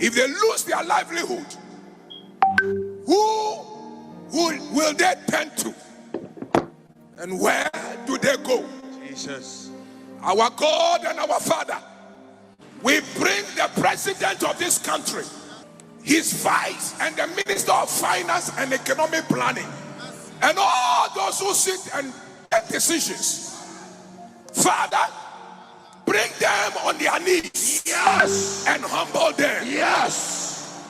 If they lose their livelihood, who will they turn to? And where do they go? Jesus. Our God and our Father, we bring the president of this country, his vice, and the minister of finance and economic planning, and all those who sit and make decisions. Father, bring them on their knees. Yes. And humble them. Yes.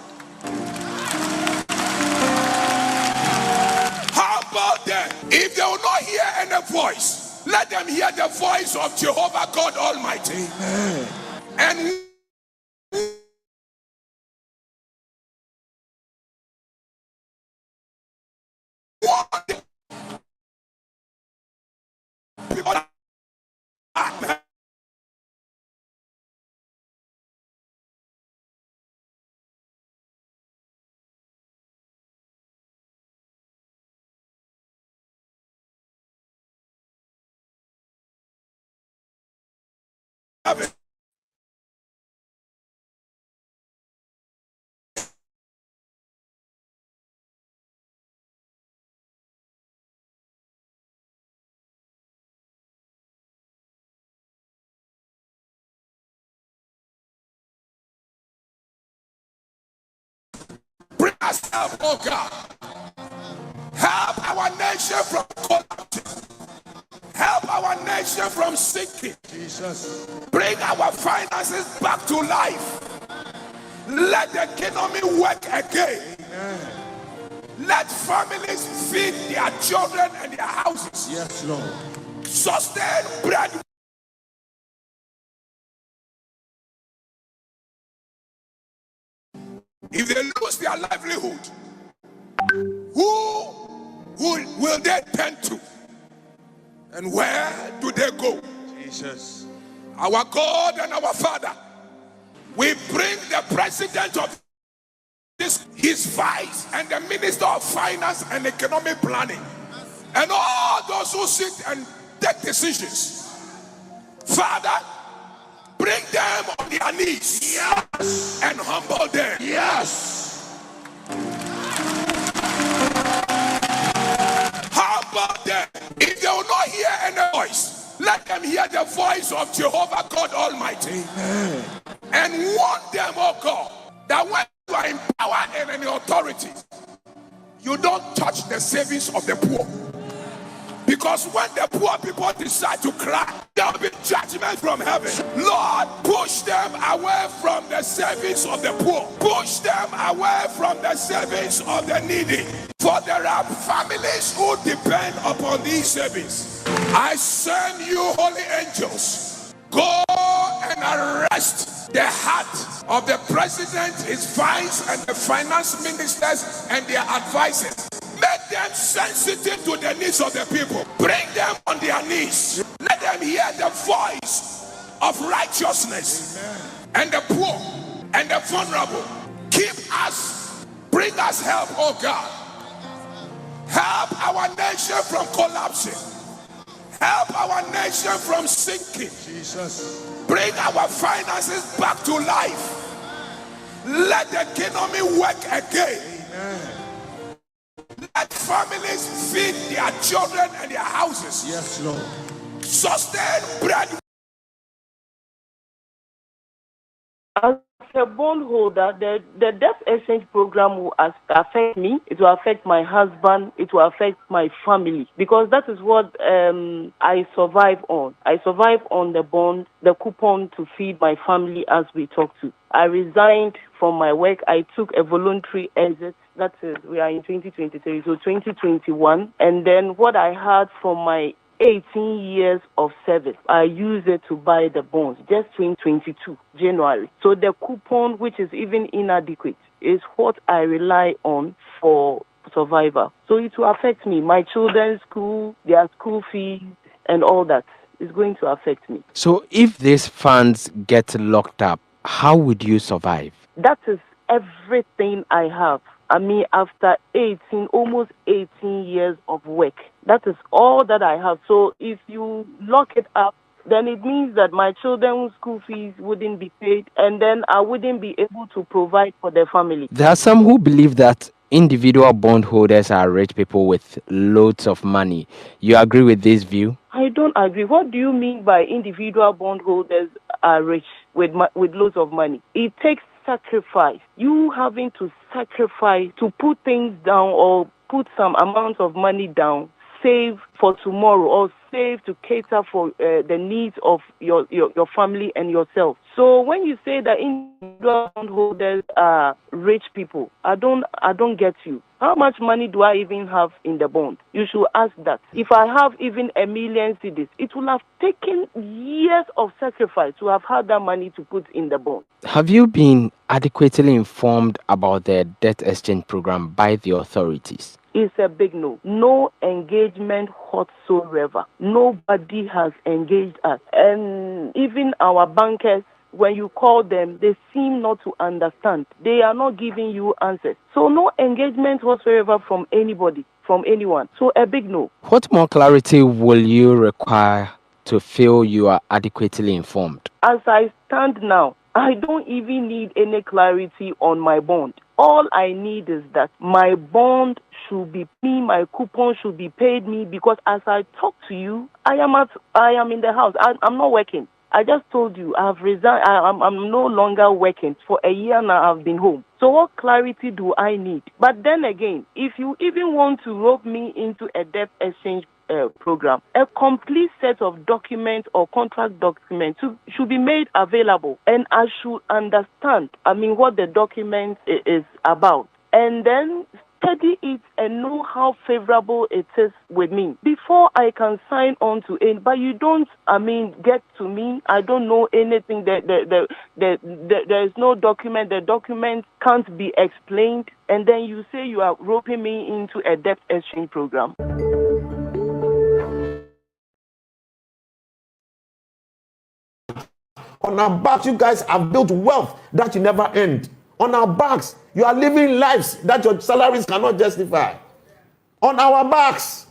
Humble them. If they will not hear any voice, let them hear the voice of Jehovah God Almighty. Amen. And bring us help, oh God. Help our nation from collapsing. Help our nation from sinking. Jesus. Bring our finances back to life. Let the economy work again. Amen. Let families feed their children and their houses. Yes, Lord. Sustain bread. If they lose their livelihood, who will they turn to? And where do they go? Jesus. Our God and our Father, we bring the president of this, his vice, and the minister of finance and economic planning, and all those who sit and take decisions. Father, bring them on their knees. Yes. And humble them. Yes. Humble them. If they will not hear any voice, let them hear the voice of Jehovah God Almighty. Amen. And warn them, oh God, that when you are in power and in authority, you don't touch the savings of the poor. Because when the poor people decide to cry, there will be judgment from heaven. Lord, push them away from the savings of the poor. Push them away from the savings of the needy. For there are families who depend upon these savings. I send you, holy angels, go and arrest the heart of the president, his vice, and the finance ministers and their advisors. Make them sensitive to the needs of the people. Bring them on their knees. Let them hear the voice of righteousness. Amen. And the poor and the vulnerable. Keep us. Bring us help, oh God. Help our nation from collapsing. Help our nation from sinking. Jesus. Bring our finances back to life. Let the economy work again. Amen. Let families feed their children and their houses. Yes, Lord. Sustain bread. As a bondholder, the debt exchange program will affect me. It will affect my husband. It will affect my family, because that is what I survive on. I survive on the bond, the coupon to feed my family as we talk to. I resigned from my work. I took a voluntary exit. That is, we are in 2023, so 2021. And then what I had from my 18 years of service, I used it to buy the bonds, just 2022, January. So the coupon, which is even inadequate, is what I rely on for survival. So it will affect me, my children's school, their school fees, and all that is going to affect me. So if these funds get locked up, how would you survive? That is everything I have. I mean, after almost 18 years of work, that is all that I have. So if you lock it up, then it means that my children's school fees wouldn't be paid, and then I wouldn't be able to provide for the family. There are some who believe that individual bondholders are rich people with loads of money. You agree with this view? I don't agree. What do you mean by individual bondholders are rich with loads of money? It takes sacrifice. You having to sacrifice to put things down or put some amount of money down, save for tomorrow or save to cater for the needs of your family and yourself. So when you say that individual bondholders are rich people, I don't get you. How much money do I even have in the bond? You should ask that. If I have even 1 million cedis, it will have taken years of sacrifice to have had that money to put in the bond. Have you been adequately informed about the debt exchange program by the authorities? It's a big no. No engagement whatsoever. Nobody has engaged us. And even our bankers, when you call them, they seem not to understand. They are not giving you answers. So no engagement whatsoever from anybody, from anyone. So a big no. What more clarity will you require to feel you are adequately informed? As I stand now, I don't even need any clarity on my bond. All I need is that my bond should be me, my coupon should be paid me, because as I talk to you, I am in the house. I'm not working. I just told you I've resigned. I'm no longer working. For a year now, I've been home. So what clarity do I need? But then again, if you even want to rope me into a debt exchange program, a complete set of documents or contract documents should be made available, and I should understand, what the document is about, and then study it and know how favorable it is with me before I can sign on to it. But you don't, get to me. I don't know anything. There is no document. The document can't be explained, and then you say you are roping me into a debt exchange program. On our backs, you guys have built wealth that you never end. On our backs, you are living lives that your salaries cannot justify. On our backs.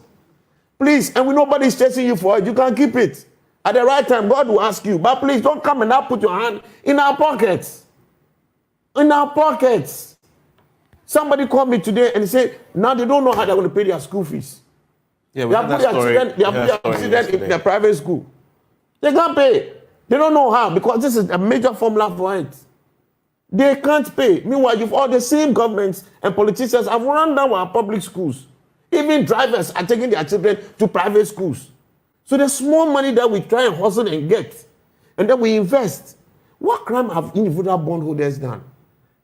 Please, and nobody's chasing you for it. You can keep it. At the right time, God will ask you. But please don't come and now put your hand in our pockets. In our pockets. Somebody called me today and said, now they don't know how they're going to pay their school fees. Yeah, They have put their children in their private school. They can't pay. They don't know how, because this is a major formula for it. They can't pay. Meanwhile, you've all the same governments and politicians have run down our public schools. Even drivers are taking their children to private schools. So the small money that we try and hustle and get, and then we invest. What crime have individual bondholders done?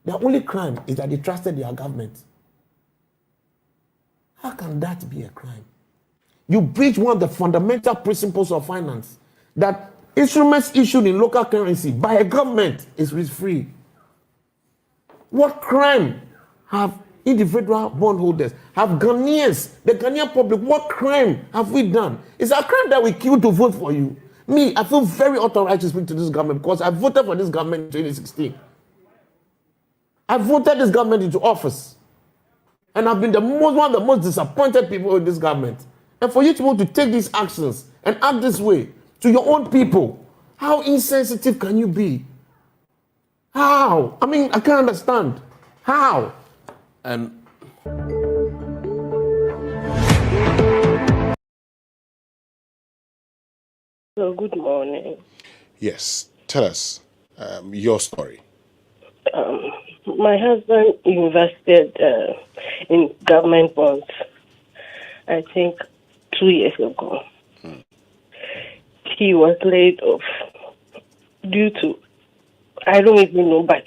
Their only crime is that they trusted their government. How can that be a crime? You breach one of the fundamental principles of finance, that instruments issued in local currency by a government is risk-free. What crime have individual bondholders, have Ghanaians, the Ghanaian public, what crime have we done? It's a crime that we kill to vote for you. Me, I feel very authorized to speak to this government because I voted for this government in 2016. I voted this government into office. And I've been one of the most disappointed people in this government. And for you to want to take these actions and act this way to your own people, how insensitive can you be? How? I can't understand. How? So good morning. Yes, tell us your story. My husband invested in government bonds, I think 2 years ago. He was laid off due to, I don't even know, but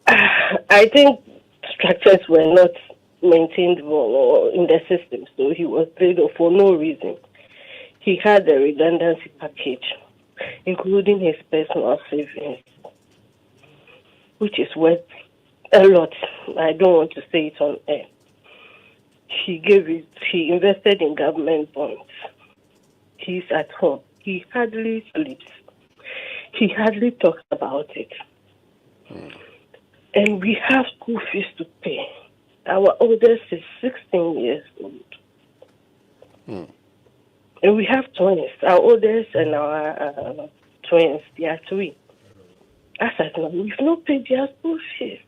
I think structures were not maintained well or in the system, so he was laid off for no reason. He had a redundancy package, including his personal savings, which is worth a lot. I don't want to say it on air. He invested in government bonds. He's at home. He hardly sleeps. He hardly talks about it. And we have school fees to pay. Our oldest is 16 years old. And we have twins. Our oldest and our twins, they are three. As I said, we've not paid their school fees.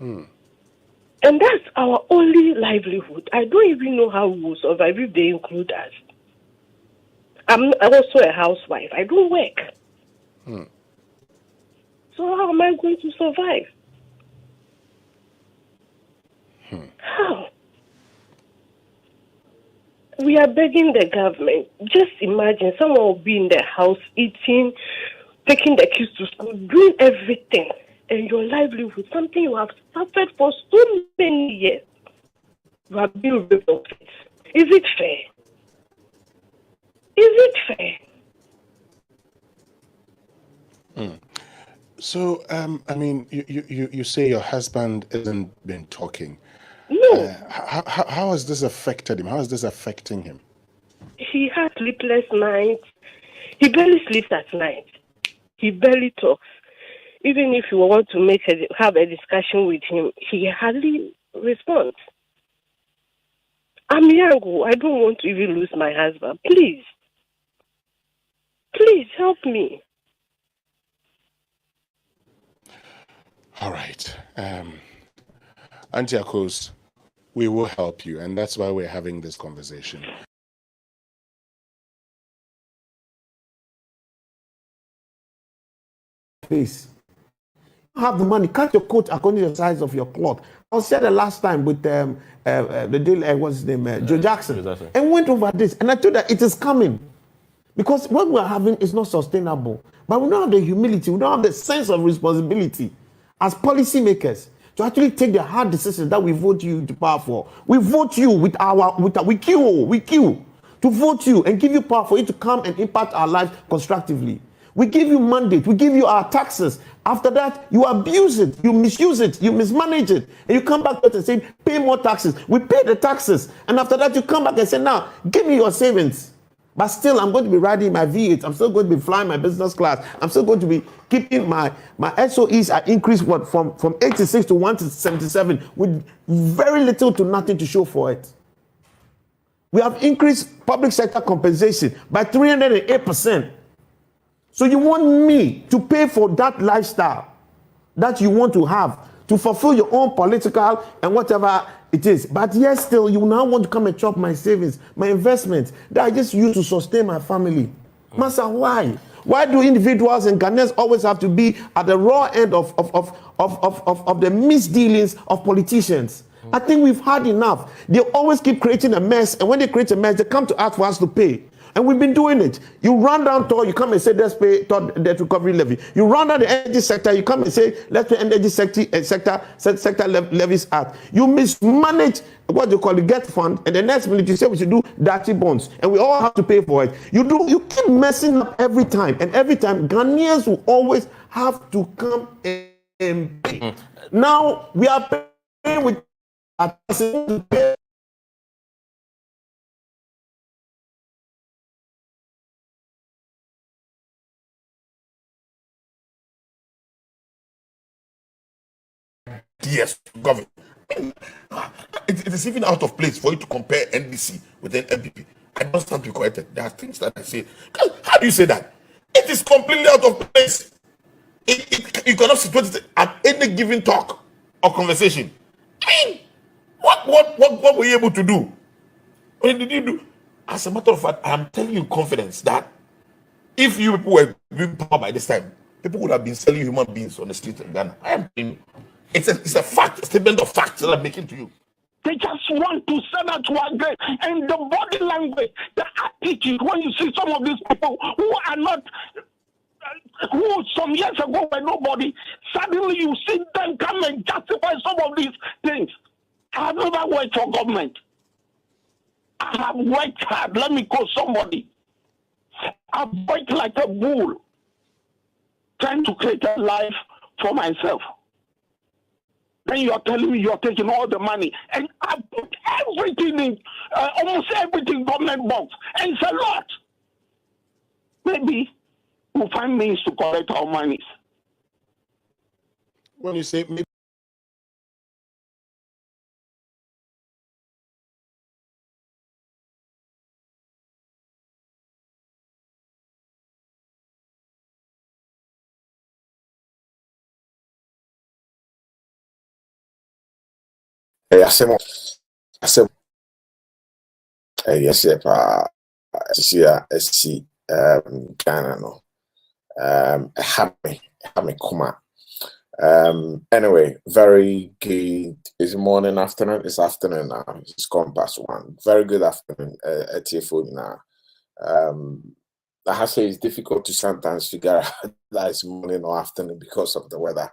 And that's our only livelihood. I don't even know how we will survive if they include us. I'm also a housewife. I don't work. So how am I going to survive? How? We are begging the government. Just imagine someone will be in the house eating, taking the kids to school, doing everything. And your livelihood, something you have suffered for so many years, you are being ripped of it. Is it fair? Is it fair? So, I mean, you say your husband hasn't been talking. No. How has this affected him? How is this affecting him? He has sleepless nights. He barely sleeps at night. He barely talks. Even if you want to have a discussion with him, he hardly responds. I'm young. I don't want to even lose my husband. Please. Please help me. All right. Auntie Akos, we will help you, and that's why we're having this conversation. Please. You have the money, cut your coat according to the size of your cloth. I was said the last time with the deal, what's his name, Joe Jackson, and went over this, and I told that it is coming. Because what we're having is not sustainable. But we don't have the humility, we don't have the sense of responsibility as policymakers to actually take the hard decisions that we vote you to power for. We vote you we queue to vote you and give you power for you to come and impact our lives constructively. We give you mandate, we give you our taxes. After that, you abuse it, you misuse it, you mismanage it, and you come back to us and say, pay more taxes. We pay the taxes, and after that, you come back and say, now, give me your savings. But still, I'm going to be riding my V8. I'm still going to be flying my business class. I'm still going to be keeping my SOEs are increased from 86 to 177 with very little to nothing to show for it. We have increased public sector compensation by 308%. So you want me to pay for that lifestyle that you want to have to fulfill your own political and whatever it is. But yes, still, you now want to come and chop my savings, my investments that I just use to sustain my family. Master, why? Why do individuals and Ghanaians always have to be at the raw end of the misdealings of politicians? I think we've had enough. They always keep creating a mess, and when they create a mess, they come to ask for us to pay. And we've been doing it. You run down Tor, you come and say, let's pay debt recovery levy. You run down the energy sector, you come and say, let's pay energy sector levies act. You mismanage what they call the get fund, and the next minute you say we should do dirty bonds, and we all have to pay for it. You keep messing up every time, and every time Ghanaians will always have to come and pay. Now we are paying with yes, government. It is even out of place for you to compare NDC with an MPP. I don't stand to be corrected. There are things that I say. How do you say that? It is completely out of place. You cannot situate it at any given talk or conversation. I mean, what were you able to do? What did you do? As a matter of fact, I am telling you in confidence that if you people were given power by this time, people would have been selling human beings on the streets of Ghana. I am telling you. It's a fact, a statement of facts that I'm making to you. They just want to send us to our grave. And the body language, the attitude, when you see some of these people who are not, who some years ago were nobody, suddenly you see them come and justify some of these things. I have never worked for government. I have worked hard. Let me call somebody. I've worked like a bull, trying to create a life for myself. Then you are telling me you are taking all the money, and I put everything in, almost everything government box, and it's a lot. Maybe we'll find means to collect our monies. When you say maybe asɛm ɛyɛ sɛ paa ɛsi a ɛsi Ghana no ɛha me kuma. Anyway, very good. It's morning, afternoon. It's afternoon now. It's gone past 1. Very good afternoon at your phone now. I have to say it's difficult to sometimes figure out that it's morning or afternoon because of the weather.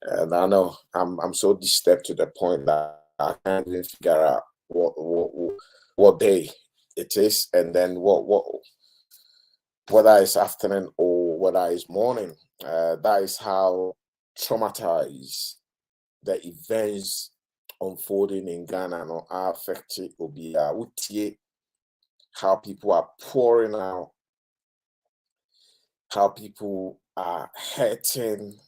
And I know I'm so disturbed to the point that I can't even figure out what day it is, and then whether it's afternoon or whether it's morning. That is how traumatized the events unfolding in Ghana are affecting Obia. How people are pouring out, how people are hurting,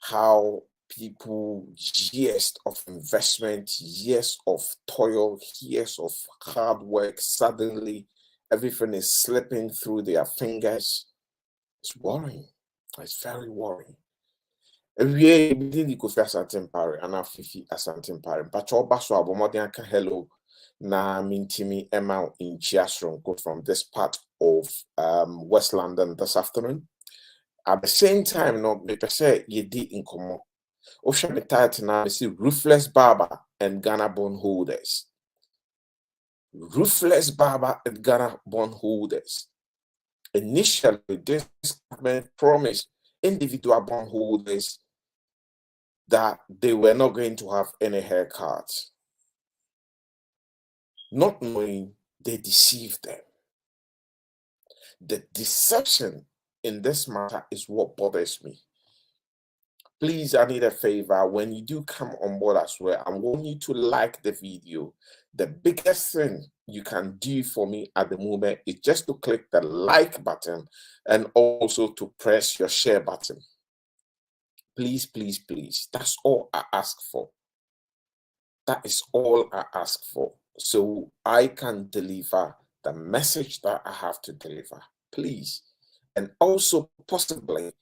how people, years of investment, years of toil, years of hard work, suddenly everything is slipping through their fingers. It's worrying. It's very worrying. We didn't go for Asante Mpare and Afifi Asante Mpare. But all basso abomodian can hello na mintimi Emma in Chiasron from this part of West London this afternoon. At the same time, no, me per se ye di in common. Ocean title now, see Ruthless Barber and Ghana Bondholders. Ruthless Barber and Ghana Bondholders. Initially, this government promised individual bondholders that they were not going to have any haircuts. Not knowing, they deceived them. The deception in this matter is what bothers me. Please, I need a favor. When you do come on board as well, I want you to like the video. The biggest thing you can do for me at the moment is just to click the like button and also to press your share button. Please, please, please. That's all I ask for. That is all I ask for. So I can deliver the message that I have to deliver. Please. And also, possibly,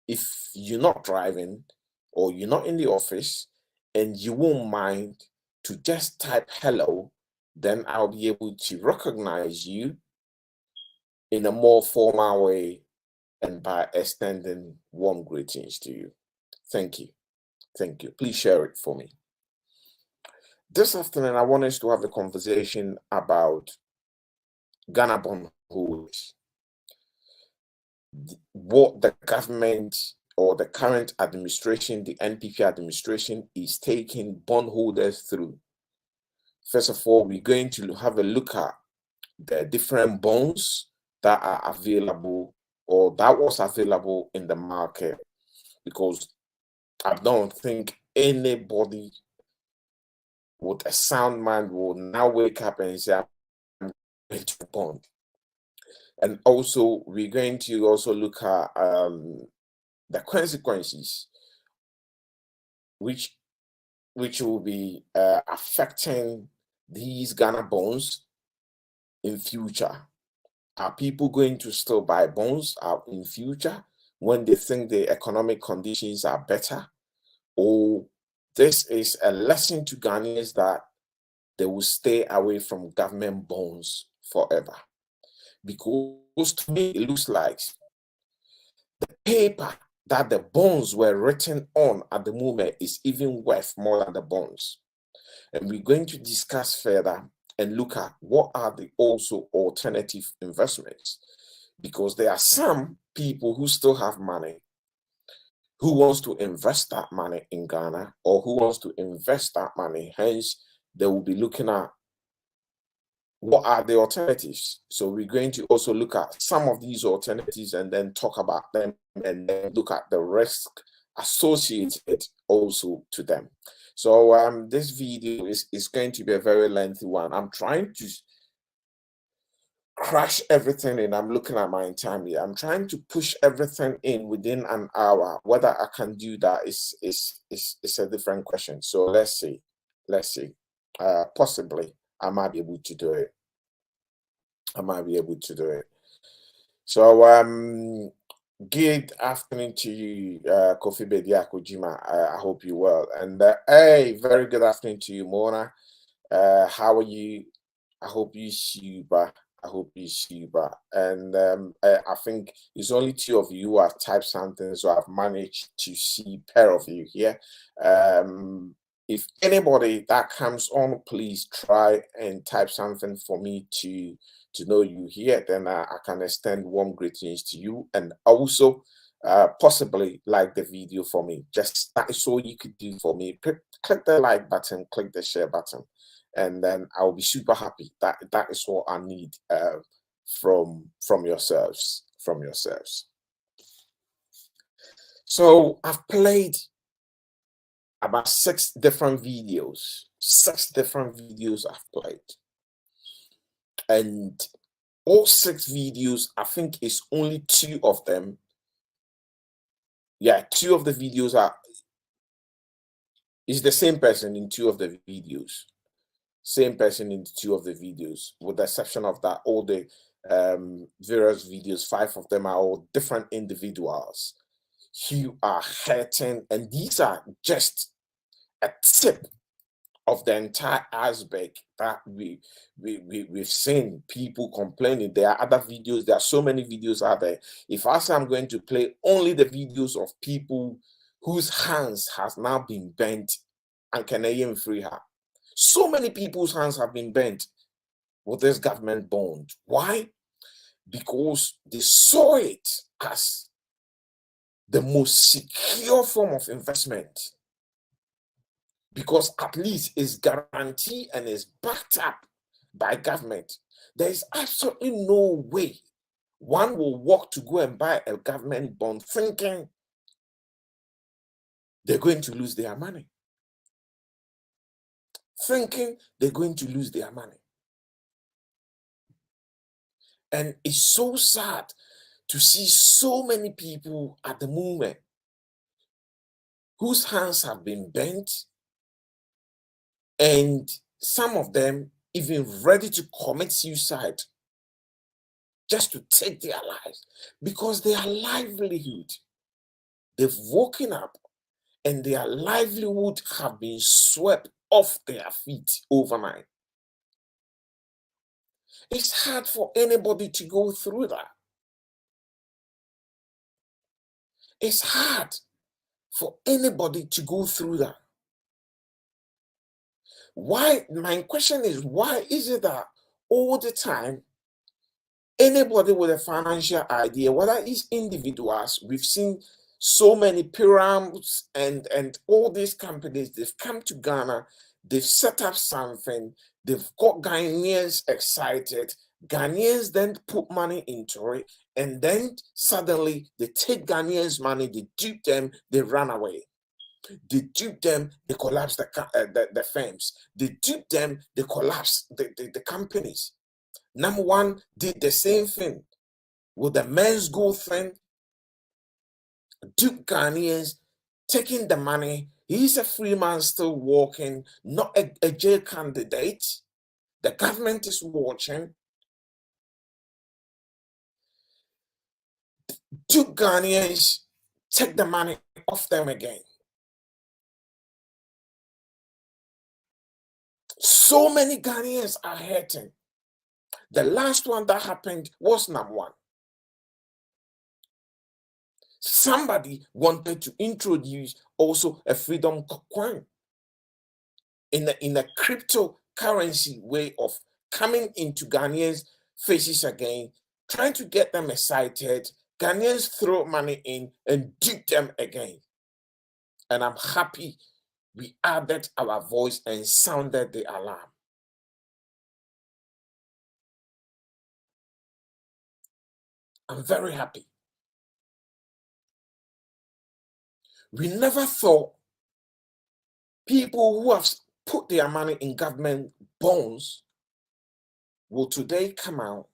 if you're not driving or you're not in the office and you won't mind to just type hello, then I'll be able to recognize you in a more formal way and by extending warm greetings to you. Thank you. Thank you. Please share it for me. This afternoon, I want us to have a conversation about Ghana bondholders. What the government or the current administration, the NPP administration, is taking bondholders through. First of all, we're going to have a look at the different bonds that are available or that was available in the market, because I don't think anybody with a sound mind will now wake up and say, I'm going to bond. And also, we're going to also look at the consequences which will be affecting these Ghana bonds in future. Are people going to still buy bonds in future when they think the economic conditions are better? Or this is a lesson to Ghanaians that they will stay away from government bonds forever? Because to me, it looks like the paper that the bonds were written on at the moment is even worth more than the bonds. And we're going to discuss further and look at what are the also alternative investments, because there are some people who still have money who wants to invest that money in Ghana, or who wants to invest that money. Hence, they will be looking at what are the alternatives. So we're going to also look at some of these alternatives and then talk about them and then look at the risk associated also to them. So this video is going to be a very lengthy one. I'm trying to crash everything in. I'm looking at my time here. I'm trying to push everything in within an hour. Whether I can do that is a different question. So let's see. Possibly I might be able to do it. So Good afternoon to you, Kofi Bediako Jima. I hope you're well. And hey, very good afternoon to you, Mona. How are you? I hope you super. I hope you super. And I think it's only two of you who have typed something, so I've managed to see pair of you here. If anybody that comes on, please try and type something for me to know you here. Then I can extend warm greetings to you, and also possibly like the video for me. Just that is all you could do for me. Click the like button, click the share button, and then I'll be super happy. That is what I need from yourselves. So I've played about 6 different videos. 6 different videos I've played, and all 6 videos, I think it's only 2 of them. Yeah, 2 of the videos is the same person in 2 of the videos. Same person in 2 of the videos, with the exception of that all the various videos, 5 of them are all different individuals who are hurting, and these are just a tip of the entire iceberg that we've seen people complaining. There are other videos, there are so many videos out there. If I say I'm going to play only the videos of people whose hands has now been bent and can even free her, so many people's hands have been bent with this government bond. Why? Because they saw it as the most secure form of investment, because at least it's guaranteed and it's backed up by government. There is absolutely no way one will walk to go and buy a government bond thinking they're going to lose their money. Thinking they're going to lose their money. And it's so sad to see so many people at the moment whose hands have been bent, and some of them even ready to commit suicide just to take their lives, because their livelihood, they've woken up and their livelihood have been swept off their feet overnight. It's hard for anybody to go through that. It's hard for anybody to go through that. Why? My question is, why is it that all the time, anybody with a financial idea, whether it's individuals, we've seen so many pyramids and all these companies, they've come to Ghana, they've set up something, they've got Ghanaians excited. Ghanaians then put money into it, and then suddenly they take Ghanaians' money, they dupe them, they run away. They dupe them, they collapse the firms. They dupe them, they collapse the companies. Number one did the same thing with the men's gold thing. Duke Ghanaians taking the money. He's a free man still walking, not a jail candidate. The government is watching. Duke Ghanaians take the money off them again. So many Ghanaians are hurting. The last one that happened was number one. Somebody wanted to introduce also a freedom coin in a cryptocurrency way of coming into Ghanaians' faces again, trying to get them excited. Ghanaians throw money in and dupe them again. And I'm happy we added our voice and sounded the alarm. I'm very happy. We never thought people who have put their money in government bonds will today come out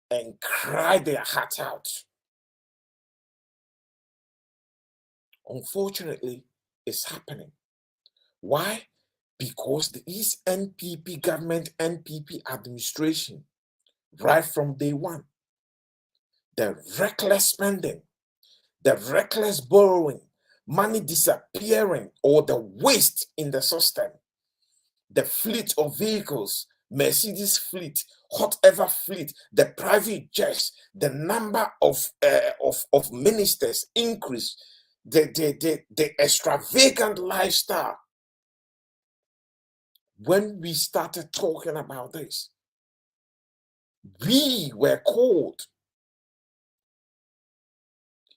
and cry their heart out. Unfortunately, it's happening. Why? Because the East NPP government, NPP administration, right from day one, the reckless spending, the reckless borrowing, money disappearing, or the waste in the system, the fleet of vehicles, Mercedes fleet, whatever fleet, the private jets, the number of ministers increase, the extravagant lifestyle. When we started talking about this, we were called.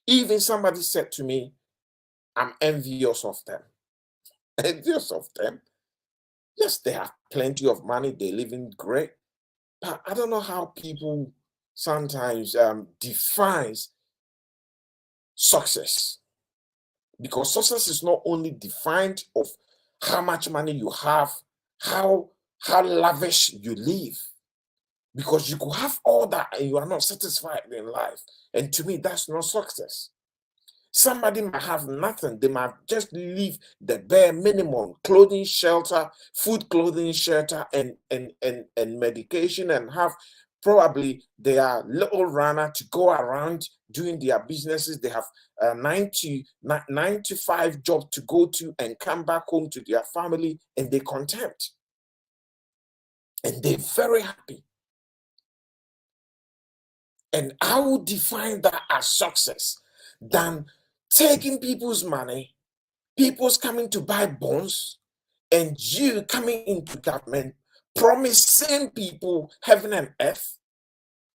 Even somebody said to me, I'm envious of them. Envious of them? Yes, they have plenty of money, they live in great. But I don't know how people sometimes defines success. Because success is not only defined of how much money you have, how lavish you live. Because you could have all that and you are not satisfied in life. And to me, that's not success. Somebody might have nothing. They might just live the bare minimum: clothing, shelter, food, clothing, shelter, and medication, and have probably their little runner to go around doing their businesses. They have a 9 to 5 job to go to and come back home to their family, and they're content. And they're very happy. And I would define that as success than taking people's money, people's coming to buy bonds, and you coming into government promising people heaven and earth,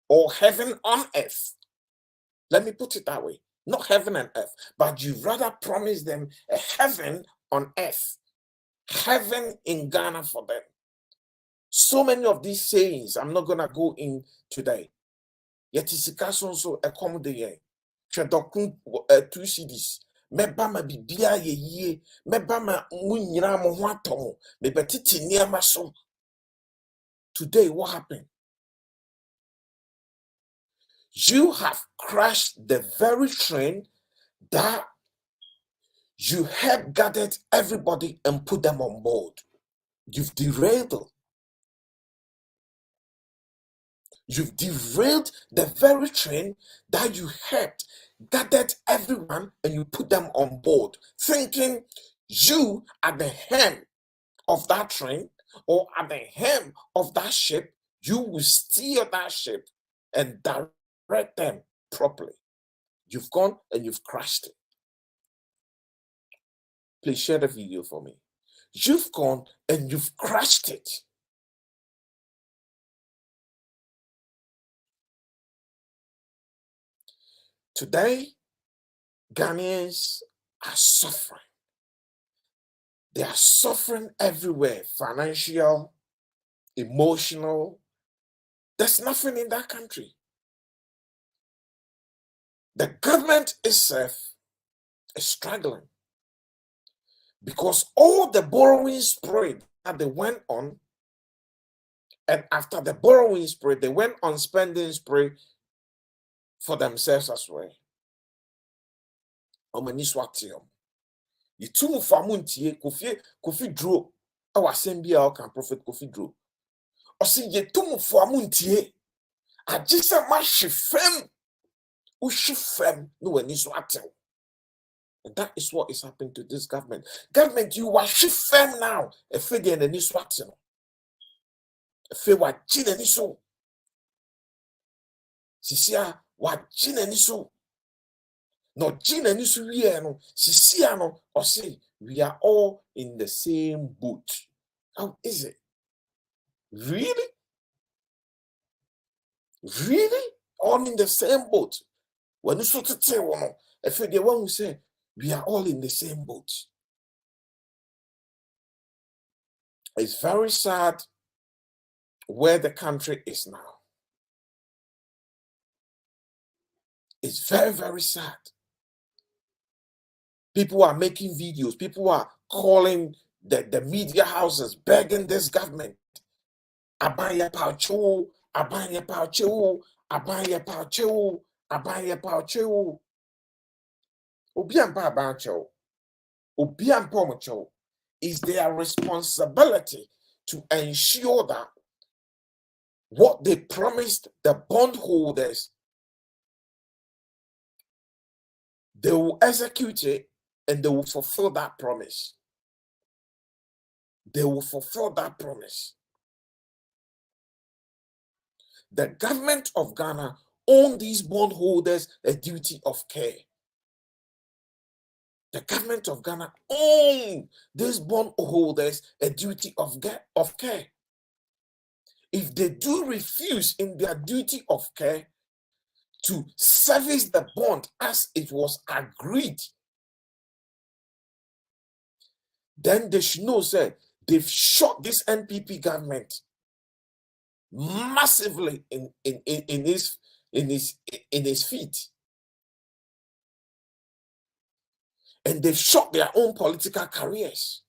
or heaven on earth. Let me put it that way. Not heaven and earth, but you rather promise them a heaven on earth, heaven in Ghana for them. So many of these sayings, I'm not going to go in today. Yet it's also a common Twadokun 2 CDs. Meba ma bibia ye yie. Meba ma munyira mo ho atom. Mebetiti niama so. Today, what happened? You have crashed the very train that you had gathered everybody and put them on board. You've derailed them. You've derailed the very train that you had gathered everyone and you put them on board, thinking you at the helm of that train or at the helm of that ship, you will steer that ship and direct them properly. You've gone and you've crashed it. Please share the video for me. You've gone and you've crashed it. Today, Ghanaians are suffering. They are suffering everywhere, financial, emotional. There's nothing in that country. The government itself is struggling because all the borrowing spree that they went on, and after the borrowing spree, they went on spending spree for themselves as well. You two famuntie Kofi Dro. Our Sembia can Prophet Kofi Dro. Or see ye two famuntie. I just said my shifem. Ushifem no any swatel. And that is what is happening to this government. Government, you are shifem now. A figure in any swatel. A figure what chin any so. Sisia what chin any so. No chin any so no. Sisia no or say we are all in the same boat. How is it? Really? Really? All in the same boat. When you sort of say one, if the one who say we are all in the same boat. It's very sad where the country is now. It's very, very sad. People are making videos. People are calling the media houses, begging this government. Abaya Paucho, Abaya Paucho, Abaya Paucho, Abaya Paucho. Obiampa Bancho, Obiampa Mocho. Is their responsibility to ensure that what they promised the bondholders They will execute it and they will fulfill that promise. They will fulfill that promise. The government of Ghana owes these bondholders a duty of care. The government of Ghana owns these bondholders a duty of care. If they do refuse in their duty of care to service the bond as it was agreed, then they should know, sir, they've shot this NPP government massively in his feet. And they've shot their own political careers.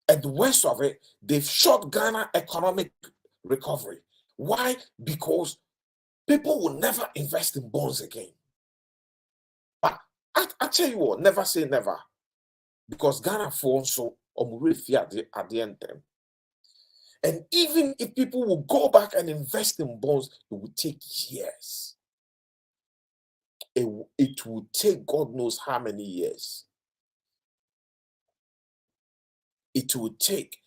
And the worst of it, they've shot Ghana economic recovery. Why? Because people will never invest in bonds again. But I tell you what, never say never. Because Ghana falls so at the end then. And even if people will go back and invest in bonds, it will take years. It will take God knows how many years. It will take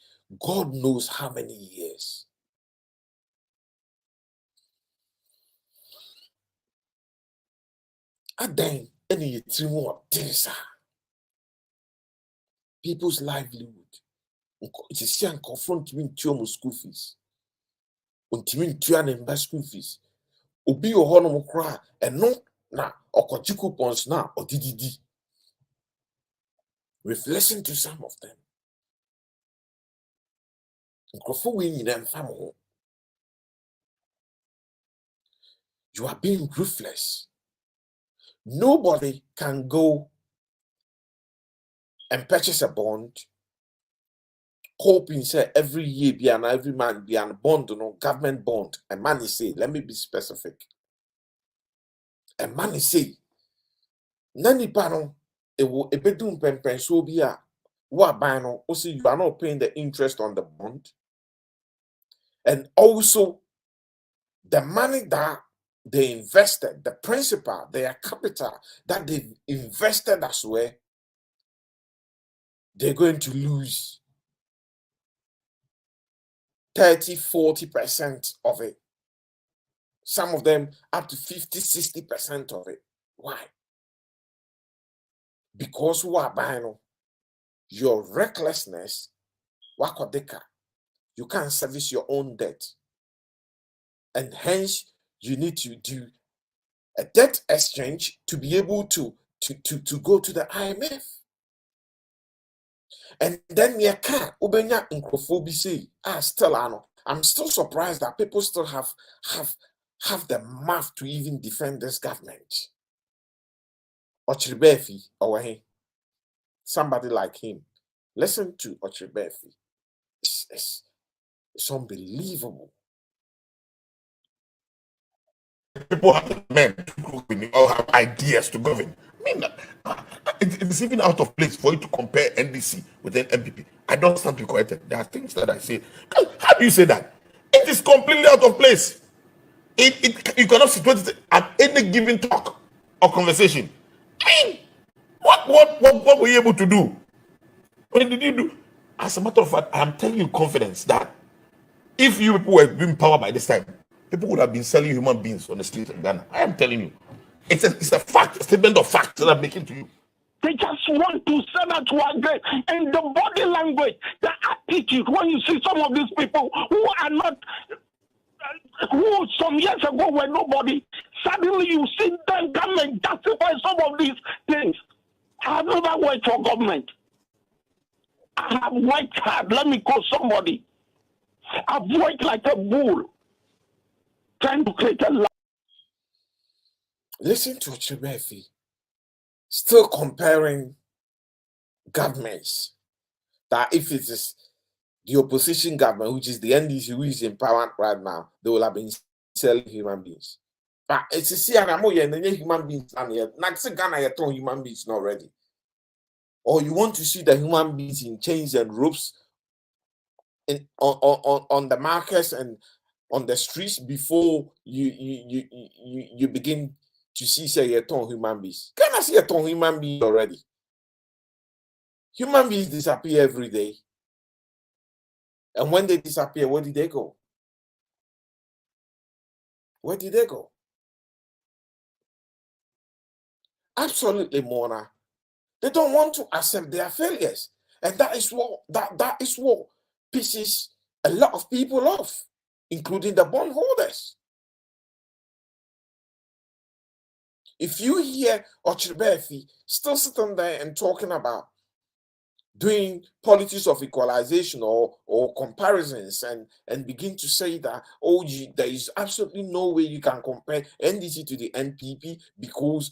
God knows how many years. And then, people's livelihood. It is here and confront me to school fees. Until school fees. Obi ohono mukra and no na okoji coupons na or DDD. We've listened to some of them. You are being ruthless. Nobody can go and purchase a bond, hoping say every year be an every man be an bond, government bond. A man is say, let me be specific. A man is say, Nani pano, it will a bedroom pen so be a what bano, also you are not paying the interest on the bond. And also the money that they invested, the principal, their capital that they invested as well, they're going to lose 30-40% of it. Some of them up to 50-60% of it. Why? Because who are buying your recklessness, wakodeka, you can't service your own debt. And hence you need to do a debt exchange to be able to go to the IMF. And then ubenya nkrofobi say, still I'm still surprised that people still have the mouth to even defend this government. Ochribefi Owahe, somebody like him. Listen to Ochribefi. It's unbelievable. People have men who all have ideas to govern. I mean, it's even out of place for you to compare NDC with an MPP. I don't stand to be corrected. There are things that I say. How do you say that? It is completely out of place. You cannot situate it at any given talk or conversation. I mean, what were you able to do? What did you do? As a matter of fact, I'm telling you confidence that if you people were being power by this time, people would have been selling human beings on the streets of Ghana. I am telling you. It's a fact, a statement of fact that I'm making to you. They just want to send out to agree. And the body language, the attitude, when you see some of these people who are not, who some years ago were nobody, suddenly you see them come and justify some of these things. I have never worked for government. I have worked hard. Let me call somebody. I've worked like a bull, trying to create a life. Listen to Chibefi. Still comparing governments. That if it is the opposition government, which is the NDC, who is in power right now, they will have been selling human beings. But it's a human beings down here. Not Ghana, you're human beings not ready. Or you want to see the human beings in chains and ropes on the markets and on the streets before you begin to see say you turn human beings. Can I see a turn human being already? Human beings disappear every day. And when they disappear, where did they go? Where did they go? Absolutely, Mona. They don't want to accept their failures. And that is what pisses a lot of people off, including the bondholders. If you hear Ochrebefi still sitting there and talking about doing politics of equalization or comparisons and begin to say that, there is absolutely no way you can compare NDC to the NPP because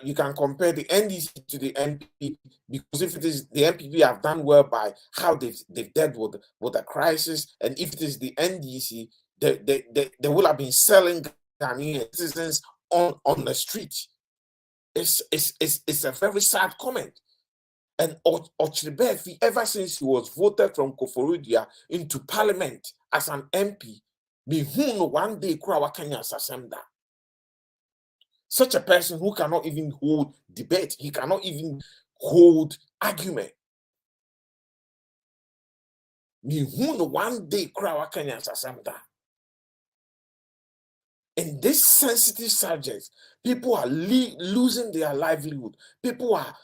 you can compare the NDC to the NPP because if it is the NPP have done well by how they've dealt with the crisis, and if it is the NDC, they will have been selling Ghanaian citizens on the street. It's a very sad comment. And Ochrebefi, ever since he was voted from Koforidua into parliament as an MP, one day Kenya Sasemda. Such a person who cannot even hold debate, he cannot even hold argument. One day Kenya Sasemda. In this sensitive subject, people are losing their livelihood. People are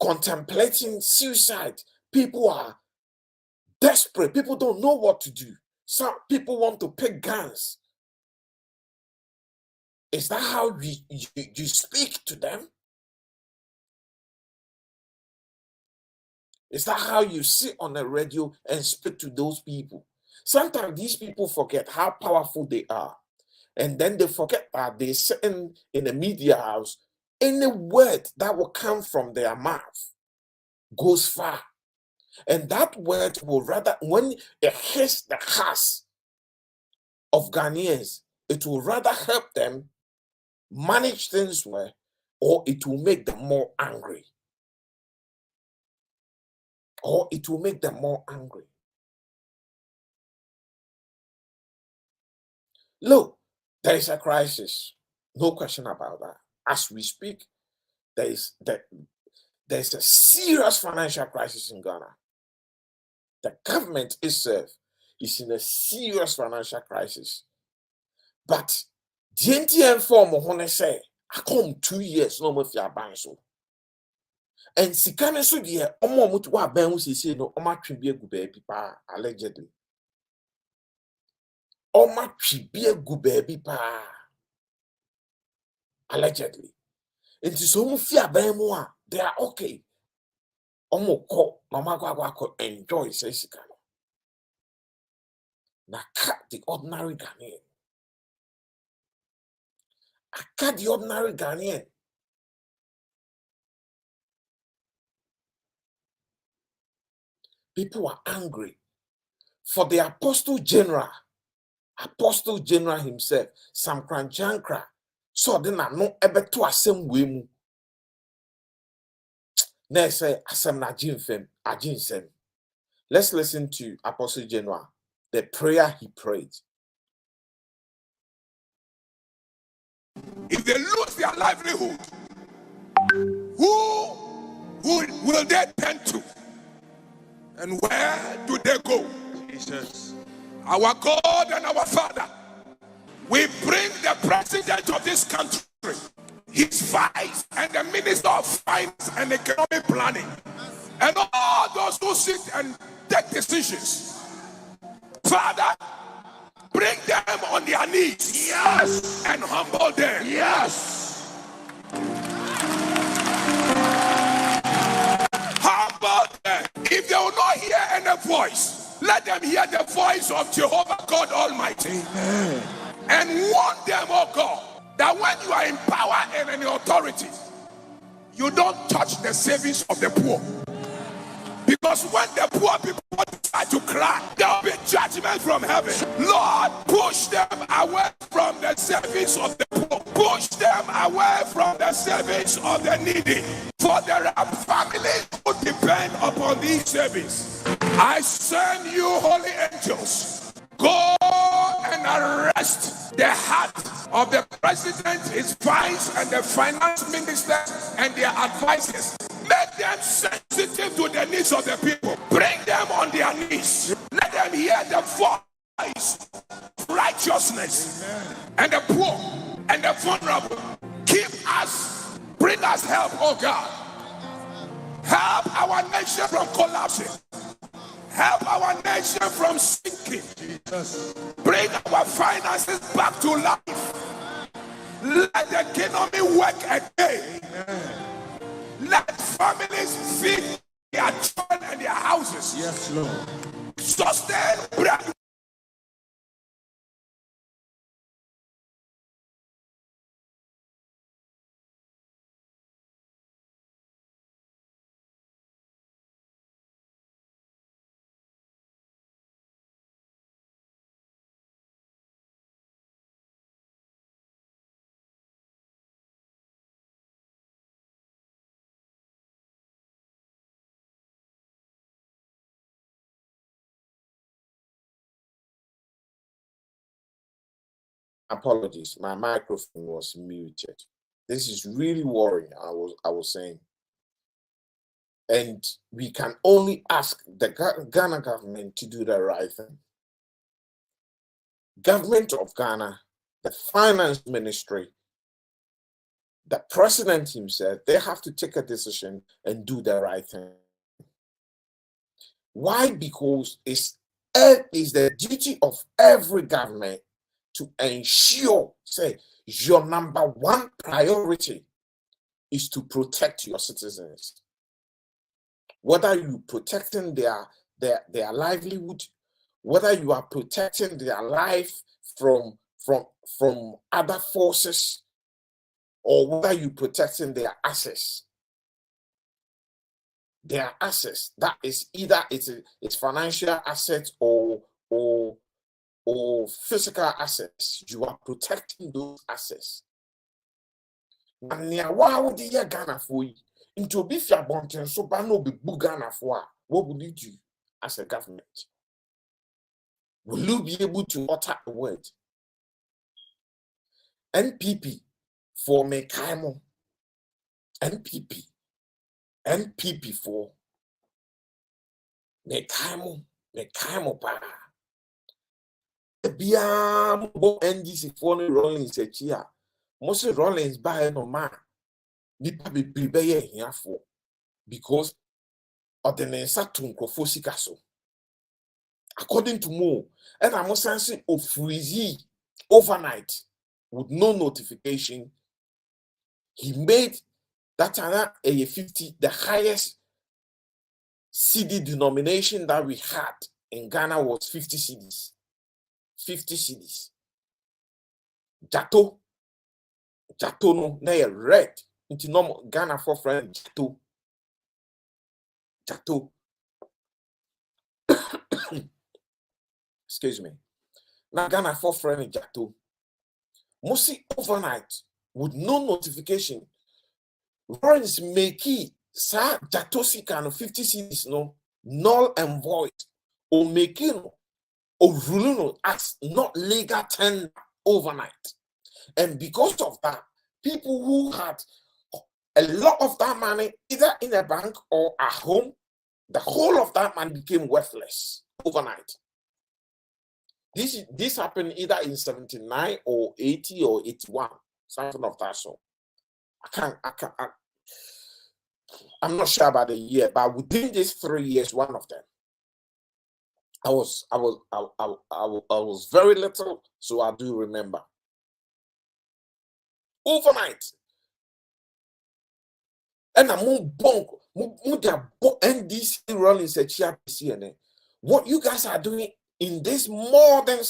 contemplating suicide. People are desperate. People don't know what to do. Some people want to pick guns. Is that how you speak to them? Is that how you sit on the radio and speak to those people? Sometimes these people forget how powerful they are. And then they forget that they're sitting in the media house. Any word that will come from their mouth goes far. And that word will rather, when it hits the hearts of Ghanaians, it will rather help them manage things well, or it will make them more angry. Look, there is a crisis. No question about that. As we speak, there's a serious financial crisis in Ghana. The government itself is in a serious financial crisis. But the NTN form of say, I come 2 years, no more for your bank so. And Sikane so dear, mutu wa ben who say no, tribute gu baby pa, allegedly. Tribute gu baby pa, allegedly. And so mu fear ben mo, they are okay. Ko mama go enjoy say Sikane. Na cut the ordinary Ghanaian. I cut the ordinary Ghanaian. People are angry for the Apostle General himself, Sam Kranchankra, so then I no ebe to asem we mu. Na say asem na ajinsem. Let's listen to Apostle General, the prayer he prayed. If they lose their livelihood, who will they turn to? And where do they go? Jesus. Our God and our Father, we bring the president of this country, his vice, and the minister of finance and economic planning, and all those who sit and take decisions. Father, bring them on their knees. Yes. And humble them. Yes. Humble them. If they will not hear any voice, let them hear the voice of Jehovah God Almighty. Amen. And warn them, oh God, that when you are in power and in authority, you don't touch the savings of the poor. Because when the poor people decide to cry, there will be judgment from heaven. Lord, push them away from the savings of the poor. Push them away from the savings of the needy. For there are families who depend upon these savings. I send you, holy angels, go and arrest the heart of the president, his vice, and the finance minister and their advisors. Make them sensitive to the needs of the people. Bring them on their knees. Let them hear the voice of righteousness. Amen. And the poor and the vulnerable. Keep us, bring us help, oh God. Help our nation from collapsing. Help our nation from sinking. Jesus. Bring our finances back to life. Let the economy work again. Amen. Let families feed their children and their houses. Yes, Lord. Sustain bread. Apologies, my microphone was muted. This is really worrying. I was saying, and we can only ask the Ghana government to do the right thing. Government of Ghana, the finance ministry, the president himself, they have to take a decision and do the right thing. Why? Because it's the duty of every government to ensure, say, your number one priority is to protect your citizens. Whether you protecting their livelihood, whether you are protecting their life from other forces, or whether you protecting their assets. Their assets, that is either it's financial assets or physical assets. You are protecting those assets. And why would you Ghana for you? Into Bifia Bonten, so Bano be Ghana for what will you do as a government? Will you be able to utter a word? NPP for Mekaimo. NPP for Mekaimo pa. Biam bo NDC for Rollins here. Most Rollins by no man. Nipa be prepare here for because of the Nesatun Kofosikaso. According to Mo, and I'm sensing of freezy overnight with no notification. He made that a 50 the highest CD denomination that we had in Ghana was 50 CDs. 50 CDs. Jato no, na red. Into normal Ghana for friend Jato. Excuse me. Now Ghana for friend Jato. Mostly overnight with no notification. Lawrence Makey sa Jato si kind 50 CDs no null and void. Or making or ruling as not legal tender overnight. And because of that, people who had a lot of that money either in a bank or at home, the whole of that money became worthless overnight. This happened either in 79 or 80 or 81, something of that sort. I'm not sure about the year, but within these 3 years, one of them. I was very little, so I do remember. Overnight. And I'm NDC running CNN. What you guys are doing in this modern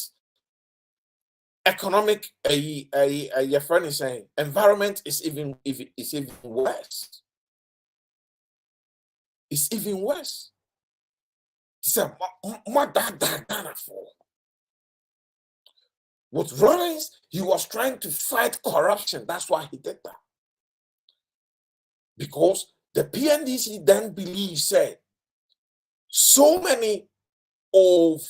economic your friend is saying environment is even worse. It's even worse. He said, what that for? With Rollins, he was trying to fight corruption. That's why he did that. Because the PNDC then said so many of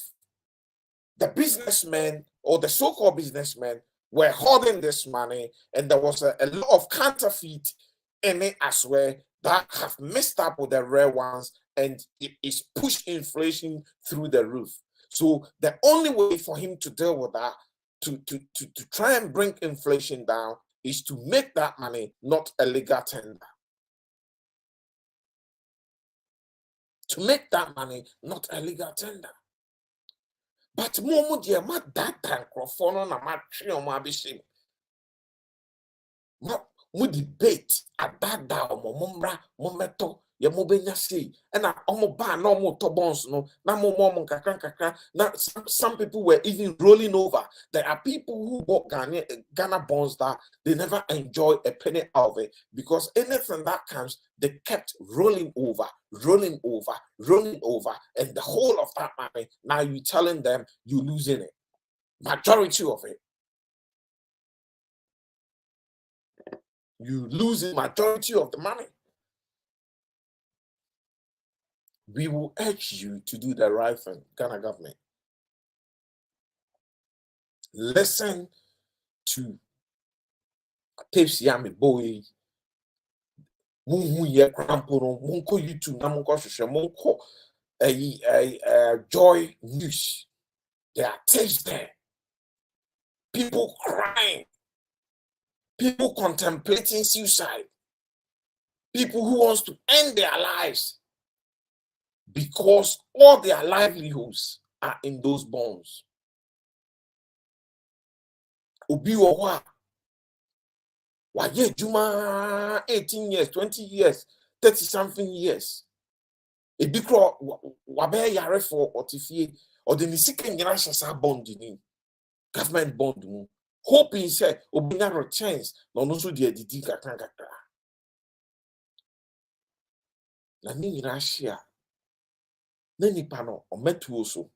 the businessmen or the so-called businessmen were holding this money, and there was a lot of counterfeit in it as well that have messed up with the rare ones, and it is pushed inflation through the roof. So the only way for him to deal with that, to try and bring inflation down, is to make that money not a legal tender. To make that money not a legal tender. But more dear, my that time crofon na my tree on my bishop. We debate at that down, Mombra, Mometo, Yamobenya say, and I almost ban no more bonds, no, mom kakra. Now, some people were even rolling over. There are people who bought Ghana bonds that they never enjoy a penny out of it, because anything that comes, they kept rolling over, and the whole of that money, now you're telling them you're losing it. Majority of it. You losing majority of the money. We will urge you to do the right thing, Ghana government. Listen to tapes Yami Boy. Mungu ye kramporo, munko YouTube, na munko shoshe, munko Joy News. There are tapes there. People crying. People contemplating suicide. People who wants to end their lives because all their livelihoods are in those bonds. Obi Owa, waye juma 18 years, 20 years, 30 something years. Ebi kro wabe yare for otifie or the nisike nyina shasa bond ni government bond mu. Hoping say obi na chance na no so de didi kakra. Na ni nyina hia. Na nipa no ometuo so.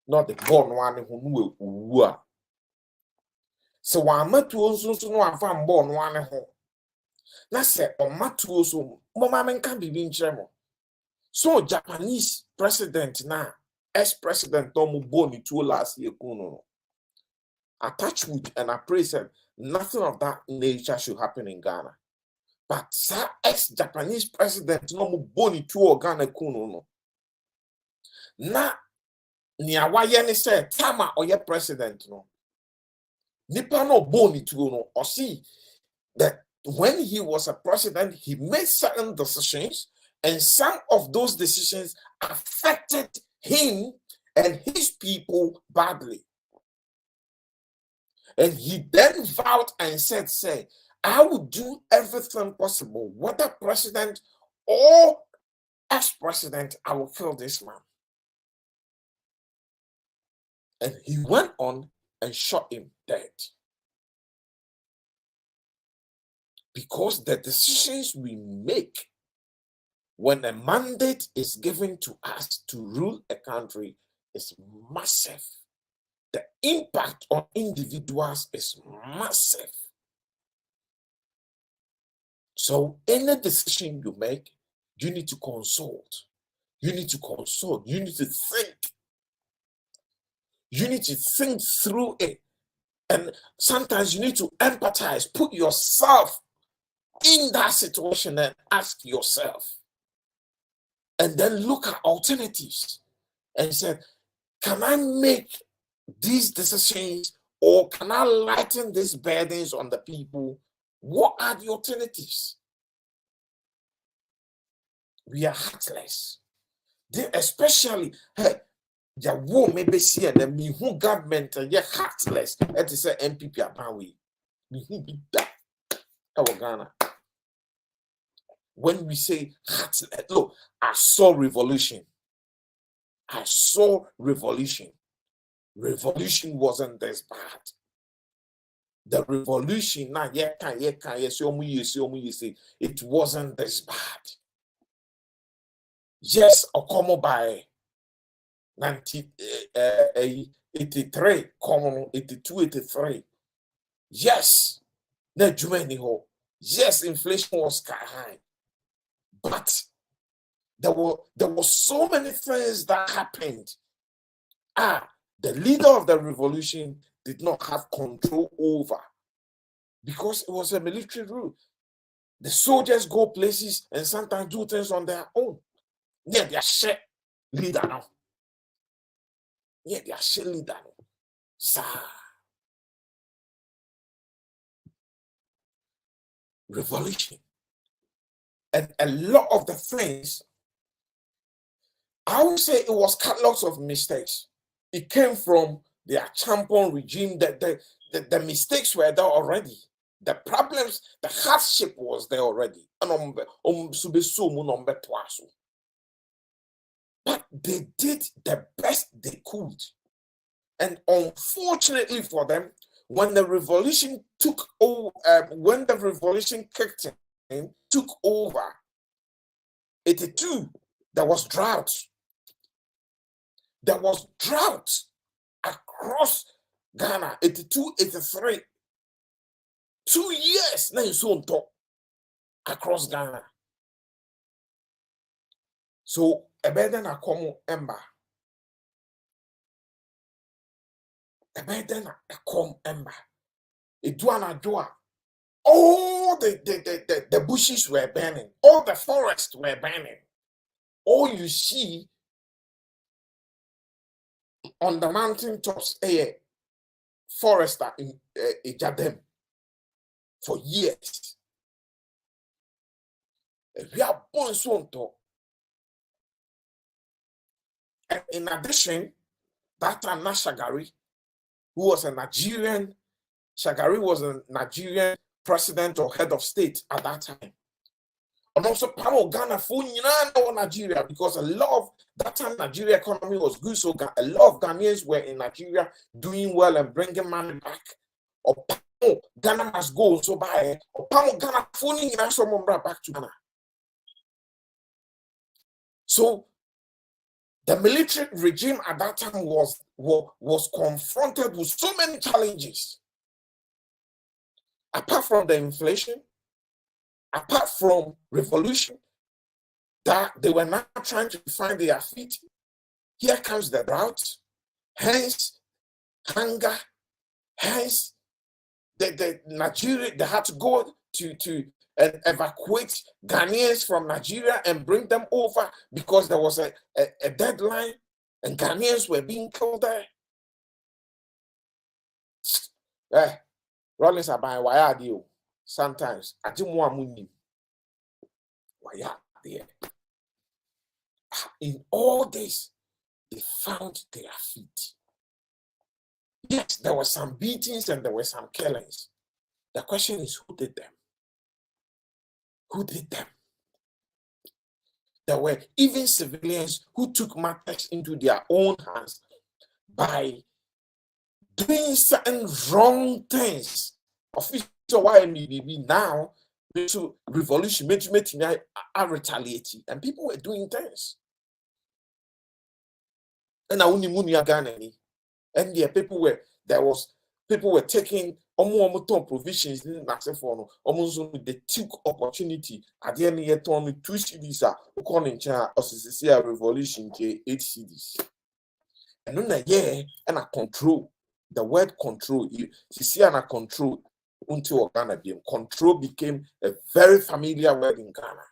Not the born one who knew wu a. So one matuo so no afa born one ho. Na se o matuo so mo ma men kan bibi nkyere mo. So Japanese president na ex-president Tomu Boni tuo last year kuno. Attach with and I pray said nothing of that nature should happen in Ghana. But sir ex-Japanese president Tomu Boni tuo Ghana kuno no. Na ni awaye ni say tama oye president no. Nipa no Boni tuo no or see that when he was a president, he made certain decisions, and some of those decisions affected him and his people badly. And he then vowed and said, say, I will do everything possible, whether president or ex-president, I will kill this man. And he went on and shot him dead. Because the decisions we make when a mandate is given to us to rule a country is massive. The impact on individuals is massive. So any decision you make, you need to consult. You need to consult. You need to think. You need to think through it. And sometimes you need to empathize. Put yourself in that situation and ask yourself. And then look at alternatives and say, can I make these decisions or can I lighten these burdens on the people? What are the alternatives? We are heartless. Especially, the war maybe see and me who government and yeah heartless. It is a MPP apparently. Me who be that our Ghana. When we say heartless, look, I saw revolution. I saw revolution. Revolution wasn't this bad. The revolution now, it wasn't this bad. Yes, Okomo by 1983, 82, 83. Yes, yes, inflation was sky high. But there were so many things that happened. The leader of the revolution did not have control over, because it was a military rule. The soldiers go places and sometimes do things on their own. Yeah, they are shit leader now. Yeah, they are shit leader now. Sir. Revolution. And a lot of the things, I would say it was catalogs of mistakes. It came from their champion regime. The mistakes were there already. The problems, the hardship was there already. But they did the best they could. And unfortunately for them, when the revolution kicked in, took over, 82, there was drought. There was drought across Ghana, 82, 83. 2 years now you on top across Ghana. So a better na come ember. A better na come ember. It do an adua. All the bushes were burning, all the forests were burning. All you see on the mountain tops, forests are in Jadem for years. We are born so top. And in addition, that time Shagari, who was a Nigerian, Shagari was a Nigerian president or head of state at that time. And also, Pamo Ghana for Nigeria, because a lot of that time Nigeria economy was good, so a lot of Ghanaians were in Nigeria doing well and bringing money back. Or Pamo Ghana must go so by or Pamo Ghana for back to Ghana. So the military regime at that time was confronted with so many challenges. Apart from the inflation, apart from revolution, that they were now trying to find their feet. Here comes the drought, hence hunger, hence the Nigeria, they had to go to evacuate Ghanaians from Nigeria and bring them over because there was a deadline and Ghanaians were being killed there. Rollins are buying why deal. Sometimes I didn't want money. Why are there? In all this, they found their feet. Yes, there were some beatings and there were some killings. The question is, who did them? Who did them? There were even civilians who took matters into their own hands by doing certain wrong things. Official YMBB now, so revolution, are retaliating, and people were doing things. And I only and yeah, people were taking provisions in for they took opportunity at the end of the year 2 cities are a revolution 8 cities. And then and I control the word control. You see, and I control until Ghana became control became a very familiar word in Ghana.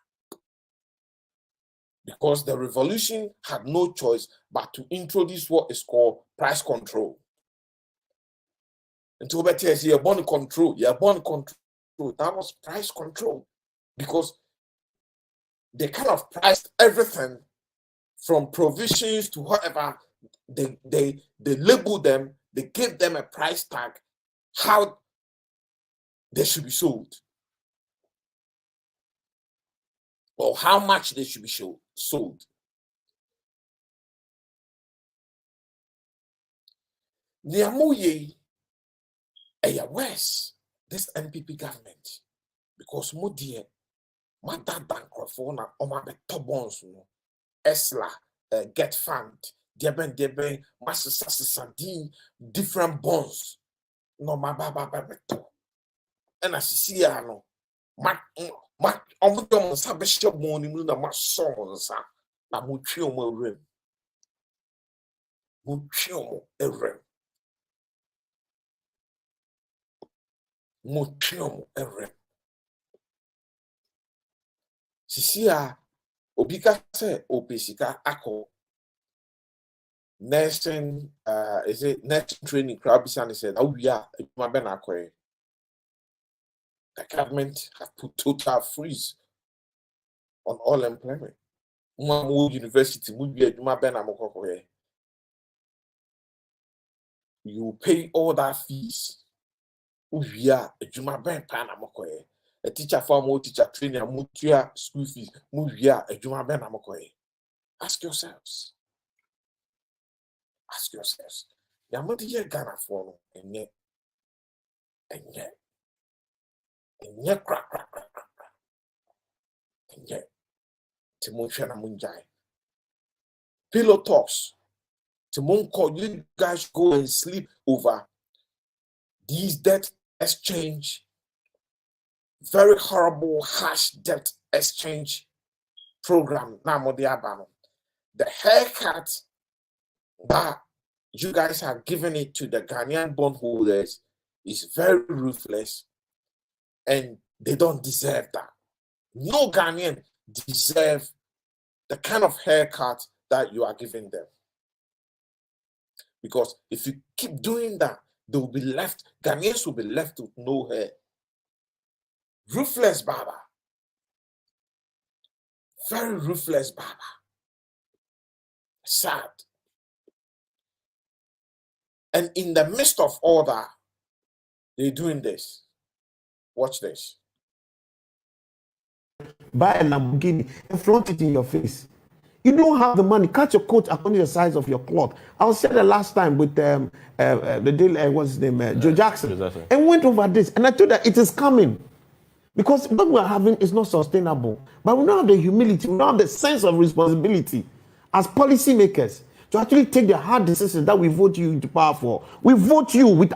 Because the revolution had no choice but to introduce what is called price control. Until better say you're born control, that was price control. Because they kind of priced everything from provisions to whatever. They labeled them, they gave them a price tag, how they should be sold. Or how much they should be sold. Niamuye worse, this NPP government, because Modi, my dad bankrofona on my top bonds, Esla, get fund, Deben, Master Sardine, different bonds, no, my baba, and as you see, I know, my Sabesha morning, my songs, I'm Muchio rim. Muchio a rim. Motium erem. Sisia obika se opesika ako nursing is it nursing training crowd bisani said oh yeah my ben akwe. The government have put total freeze on all employment. University you pay all that fees. A teacher for more teacher training and school fees. Ask yourselves. Ask yourselves. Yamati ye Ghana for and yet crack. And yet Timoshana Munjai. Pillow talks. Timonko, you guys go and sleep over these debt exchange, very horrible, harsh debt exchange program. The haircut that you guys have given it to the Ghanaian bondholders is very ruthless, and they don't deserve that. No Ghanaian deserve the kind of haircut that you are giving them. Because if you keep doing that, they will be left, Ghanaians will be left with no hair. Ruthless Baba. Very ruthless Baba. Sad. And in the midst of all that, they're doing this. Watch this. Buy a Lamborghini and flaunt it in your face. You don't have the money. Cut your coat according to the size of your cloth. I was there the last time with the deal. What's his name? Joe Jackson. And went over this, and I told her it is coming. Because what we're having is not sustainable. But we don't have the humility, we don't have the sense of responsibility as policymakers to actually take the hard decisions that we vote you into power for. We vote you we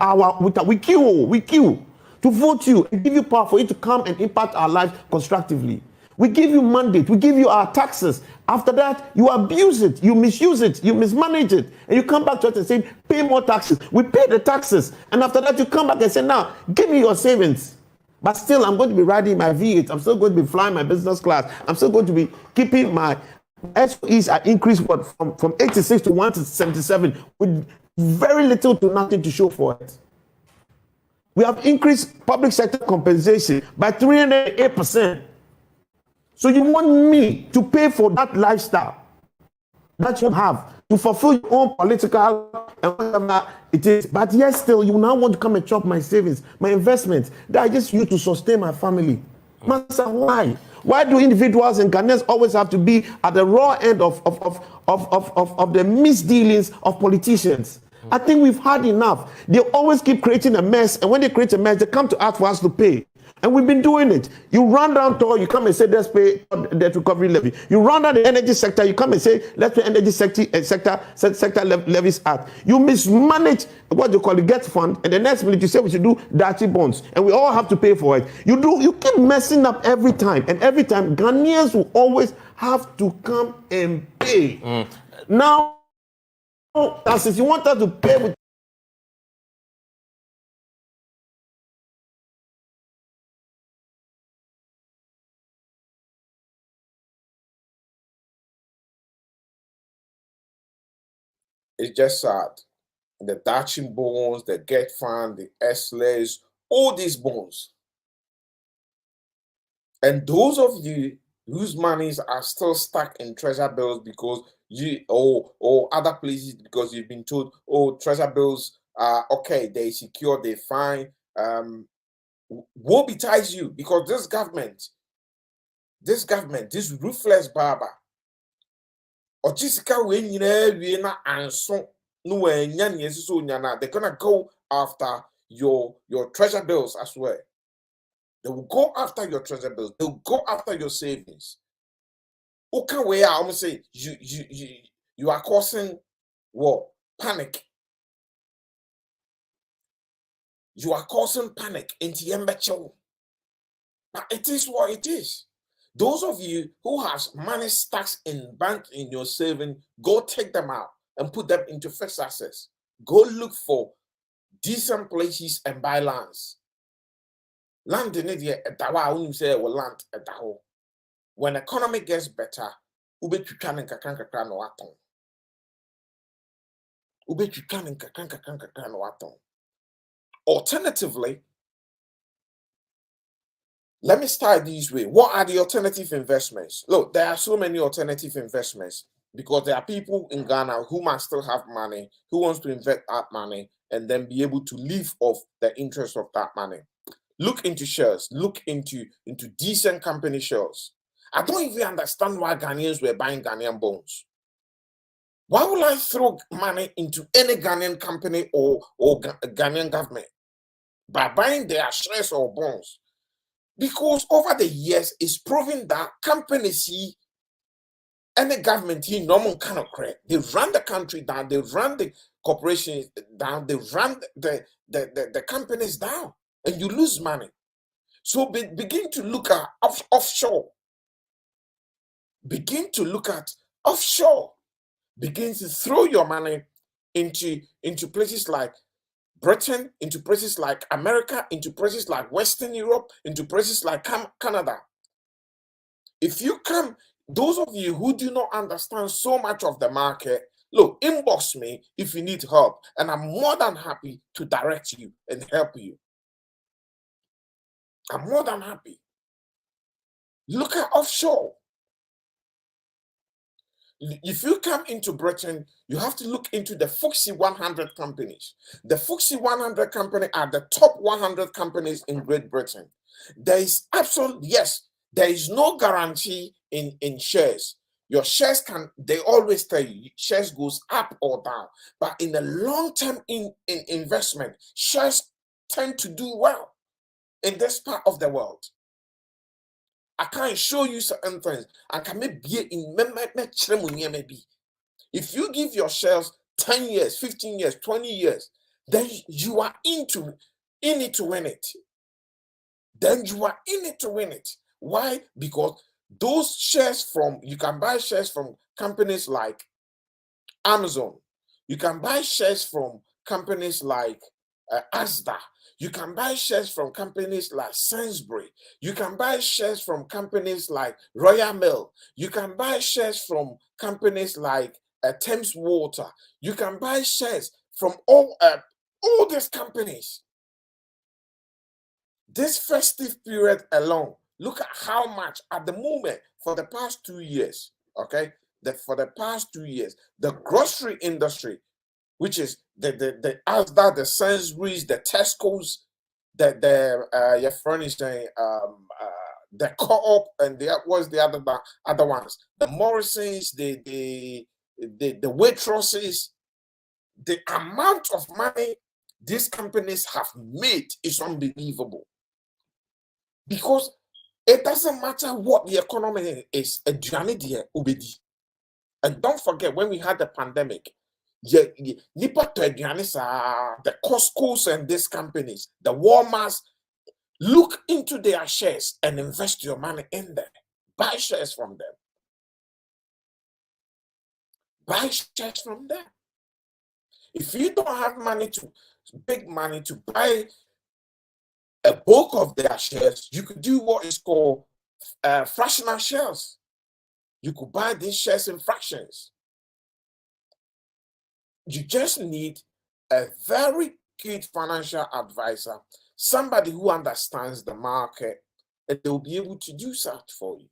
queue to vote you and give you power for you to come and impact our lives constructively. We give you mandate, we give you our taxes. After that, you abuse it, you misuse it, you mismanage it, and you come back to us and say, pay more taxes. We pay the taxes, and after that, you come back and say, now, give me your savings. But still, I'm going to be riding my V8. I'm still going to be flying my business class. I'm still going to be keeping my SOEs are increased from 86 to 177 with very little to nothing to show for it. We have increased public sector compensation by 308%. So you want me to pay for that lifestyle that you have to fulfill your own political and whatever it is. But yet still, you now want to come and chop my savings, my investments that I just use to sustain my family. Master, why? Why do individuals and Ghanaians always have to be at the raw end of the misdealings of politicians? I think we've had enough. They always keep creating a mess, and when they create a mess, they come to ask for us to pay. And we've been doing it. You run down to, you come and say, let's pay debt recovery levy. You run down the energy sector, you come and say, let's pay energy sector levies act. You mismanage what you call the get fund, and the next minute you say we should do dirty bonds, and we all have to pay for it. You keep messing up every time, and every time Ghanaians will always have to come and pay. Now, since you want us to pay with It's just sad. The Dachshund bones, the Get Fund, the S-Lays, all these bones. And those of you whose monies are still stuck in treasure bills because you or other places because you've been told, oh, treasure bills are okay, they secure, they fine. Woe betides you, because this government, this ruthless barber, or Jessica when you na anso no when they're gonna go after your treasure bills as well. They will go after your treasure bills, they'll go after your savings. Okay, where I almost say you are causing what? Panic. You are causing panic into Yembecho. But it is what it is. Those of you who have money stuck in bank in your saving, go take them out and put them into fixed assets. Go look for decent places and buy lands. Land in it, dawa wouldn't say well land at daho. When economy gets better, ube chukan and kakran no aton. Ube chukan and kakran no aton. Alternatively, let me start this way. What are the alternative investments? Look, there are so many alternative investments because there are people in Ghana who might still have money, who wants to invest that money and then be able to live off the interest of that money. Look into shares. Look into decent company shares. I don't even understand why Ghanaians were buying Ghanaian bonds. Why would I throw money into any Ghanaian company or Ghanaian government by buying their shares or bonds? Because over the years, it's proven that companies see any government here, normal kind of credit. They run the country down, they run the corporations down, they run the companies down, and you lose money. So begin to look at offshore. Begin to look at offshore. Begin to throw your money into places like Britain, into places like America, into places like Western Europe, into places like Canada. If you come, those of you who do not understand so much of the market, look, inbox me if you need help, and I'm more than happy to direct you and help you. I'm more than happy. Look at offshore. If you come into Britain, you have to look into the FTSE 100 companies. The FTSE 100 company are the top 100 companies in Great Britain. There is there is no guarantee in shares. Your shares they always tell you, shares goes up or down. But in the long-term investment, shares tend to do well in this part of the world. I can't show you certain things. I can maybe in maybe. If you give your shares 10 years, 15 years, 20 years, then you are in it to win it. Then you are in it to win it. Why? Because those shares you can buy shares from companies like Amazon. You can buy shares from companies like Asda. You can buy shares from companies like Sainsbury. You can buy shares from companies like Royal Mail. You can buy shares from companies like Thames Water. You can buy shares from all these companies. This festive period alone, look at how much at the moment for the past 2 years, okay? For the past 2 years, the grocery industry, which is the Asda, the Sainsbury's, the Tesco's, your friend is saying the Co-op, and what's the other ones? The Morrisons, the Waitresses. The amount of money these companies have made is unbelievable. Because it doesn't matter what the economy is, and don't forget when we had the pandemic, the Costco's and these companies, the Walmarts, look into their shares and invest your money in them. Buy shares from them. Buy shares from them. If you don't have big money to buy a bulk of their shares, you could do what is called fractional shares. You could buy these shares in fractions. You just need a very good financial advisor, somebody who understands the market, and they'll be able to do that for you.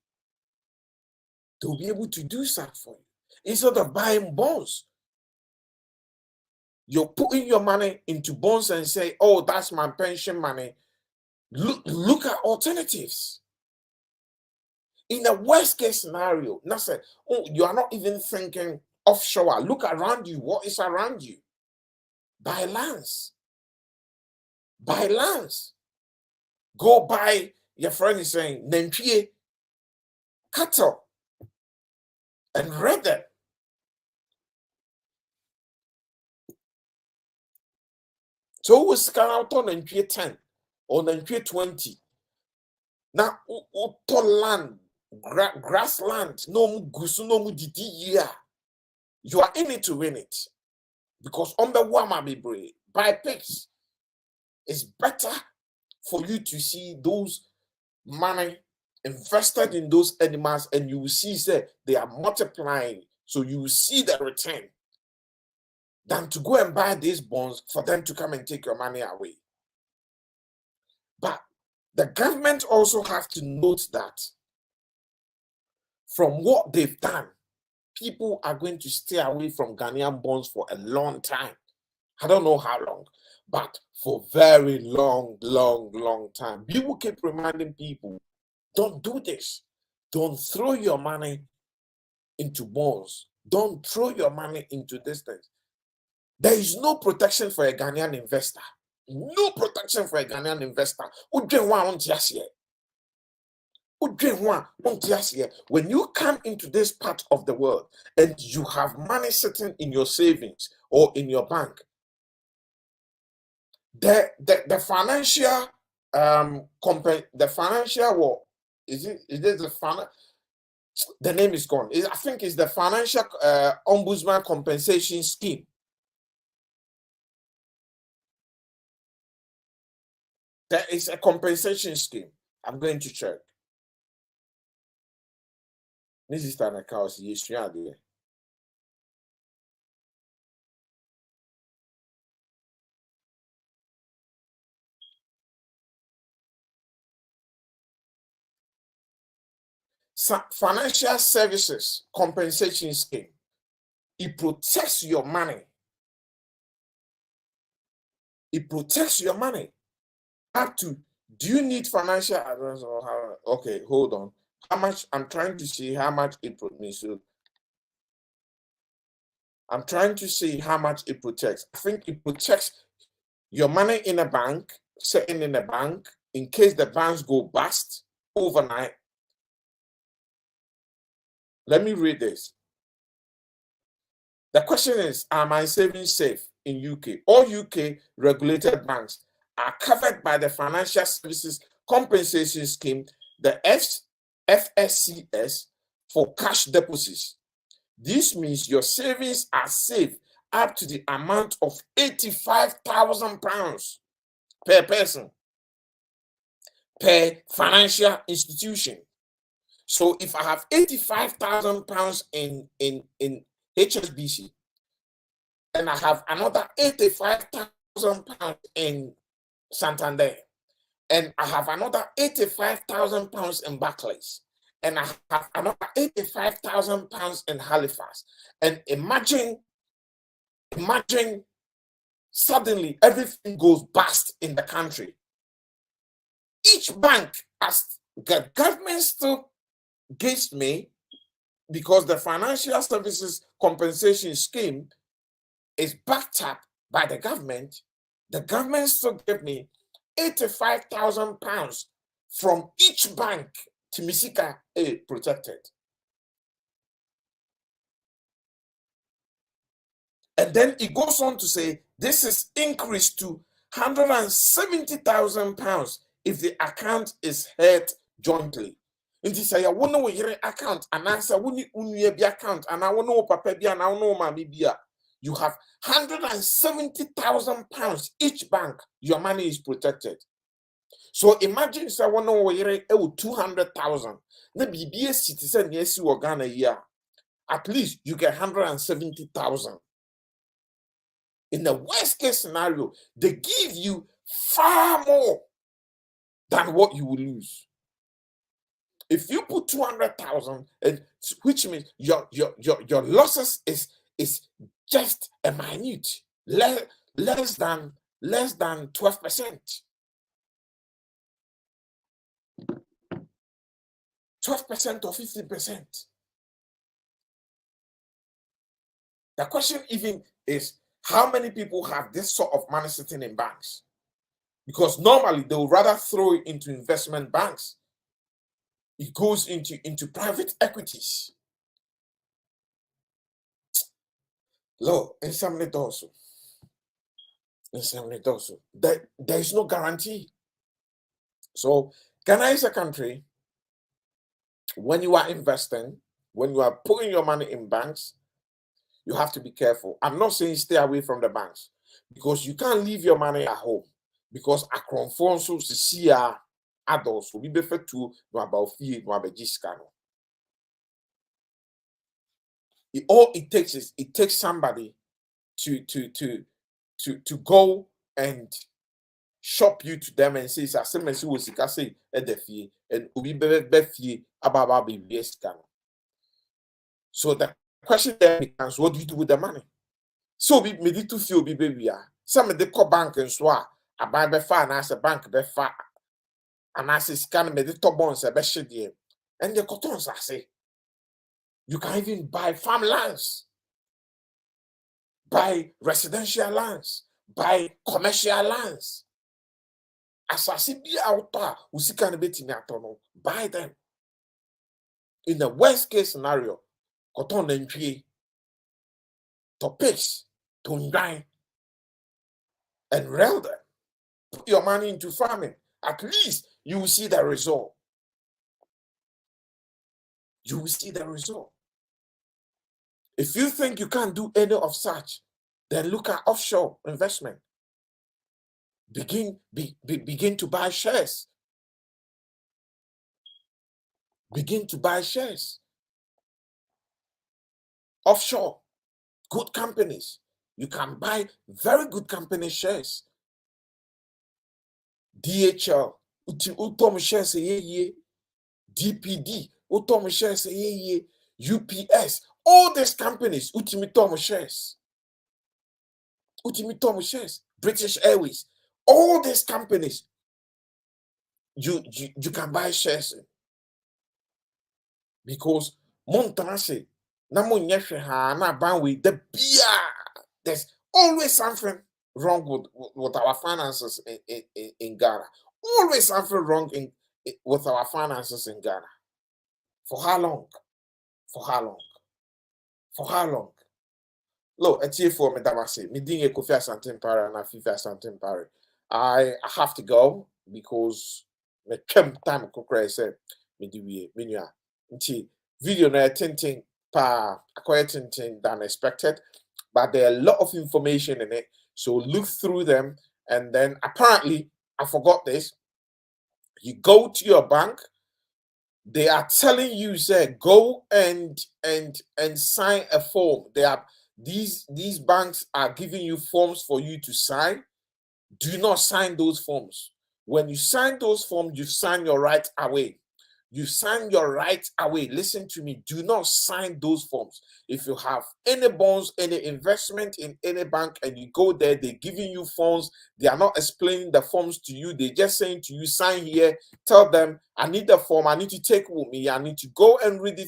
They'll be able to do that for you. Instead of buying bonds, you're putting your money into bonds and say, oh, that's my pension money. Look at alternatives. In the worst case scenario, you are not even thinking offshore. Look around you. What is around you? Buy lands. Buy lands. Go buy, your friend is saying, Nentrie, cattle, and rent them. So we scan out on Nentrie 10 or Nentrie 20. Now, land, grassland, no gusu, no didi year. You are in it to win it. Because on the Wama be brave. Buy pigs. It's better for you to see those money invested in those animals, and you will see that they are multiplying, so you will see the return, than to go and buy these bonds for them to come and take your money away. But the government also have to note that from what they've done, people are going to stay away from Ghanaian bonds for a long time. I don't know how long, but for very long time. People keep reminding people, don't do this. Don't throw your money into bonds. Don't throw your money into this thing. There is no protection for a Ghanaian investor. No protection for a Ghanaian investor. When you come into this part of the world and you have money sitting in your savings or in your bank, the financial the financial the name is gone. I think it's the financial ombudsman compensation scheme. There is a compensation scheme. I'm going to check. This is an account. Financial services compensation scheme. It protects your money. It protects your money. Up to, do you need financial advice or how? Okay, hold on. How much? I'm trying to see how much it protects. I'm trying to see how much it protects. I think it protects your money in a bank, sitting in a bank, in case the banks go bust overnight. Let me read this. The question is, are my savings safe in UK? All UK regulated banks are covered by the Financial Services Compensation Scheme, the FSCS, for cash deposits. This means your savings are safe up to the amount of £85,000 per person, per financial institution. So if I have £85,000 in HSBC, and I have another £85,000 in Santander, and I have another £85,000 in Barclays, and I have another £85,000 in Halifax, and imagine suddenly everything goes bust in the country. Each bank, as the government still gives me, because the Financial Services Compensation Scheme is backed up by the government still give me £85,000 from each bank to Misika protected. And then it goes on to say this is increased to £170,000 if the account is held jointly. It is a one account and answer account and I want papa and I know mommy bia. You have £170,000 each bank, your money is protected. So imagine say one 200,000. Na BBA citizen yes you Ghana year. At least you get 170,000. In the worst case scenario, they give you far more than what you will lose. If you put 200,000, which means your losses is just a minute, less than 12%. 12% or 50%. The question even is how many people have this sort of money sitting in banks? Because normally they would rather throw it into investment banks. It goes into private equities. Look, in some also. There is no guarantee. So Ghana is a country, when you are investing, when you are putting your money in banks, you have to be careful. I'm not saying stay away from the banks because you can't leave your money at home. because akronfo nso sisi a adults will be better no about fee no about jiskano. All it takes is it takes somebody to go and shop you to them and say as was say at the fee and we be fee about baby. So the question then becomes, what do you do with the money? So we made it to feel baby. Some of the core bank and so I buy be far and as a bank be far and as a scan made the top bonds a best year. And the cottons I say you can even buy farmlands, buy residential lands, buy commercial lands. As I see be out there, we see can be buy them. In the worst case scenario, cotton and tree topics to grind and rail them. Put your money into farming. At least you will see the result. You will see the result. If you think you can't do any of such, then look at offshore investment. Begin to buy shares. Begin to buy shares. Offshore, good companies. You can buy very good company shares. DHL, utom shares ye. DPD, utom shares ye. UPS, all these companies, utom shares. Utom shares. British Airways, all these companies, you can buy shares in. Because Montanase, there's always something wrong with our finances in Ghana. Always something wrong with our finances in Ghana. For how long? For how long? For how long? Look, it's here for me, Damasi. Me ding Kofi Asante Mpare and Afifi Asante Mpare. I have to go because me kem time kokra say me di we menua. Nti video na tinting pa acquire tinting than expected, but there are a lot of information in it. So look through them, and then apparently I forgot this. You go to your bank, they are telling you, say, go and sign a form. They are these banks are giving you forms for you to sign. Do not sign those forms. When you sign those forms, you sign your right away. You sign your right away. Listen to me. Do not sign those forms. If you have any bonds, any investment in any bank, and you go there, they're giving you forms. They are not explaining the forms to you. They're just saying to you, sign here. Tell them, I need the form. I need to take with me. I need to go and read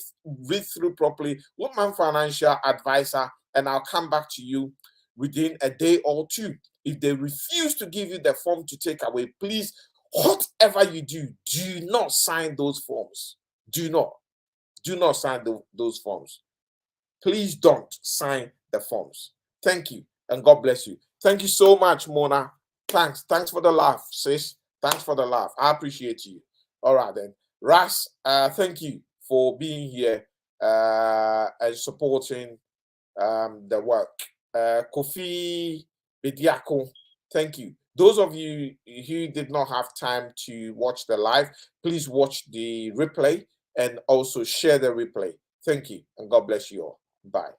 through properly with my financial advisor, and I'll come back to you within a day or two. If they refuse to give you the form to take away, please, whatever you do, do not sign those forms. Do not sign those forms. Please don't sign the forms. Thank you, and God bless you. Thank you so much, Mona. Thanks for the laugh, sis. Thanks for the laugh. I appreciate you. All right then, Ras. Thank you for being here and supporting the work. Kofi Bediako, thank you. Those of you who did not have time to watch the live, please watch the replay and also share the replay. Thank you, and God bless you all. Bye.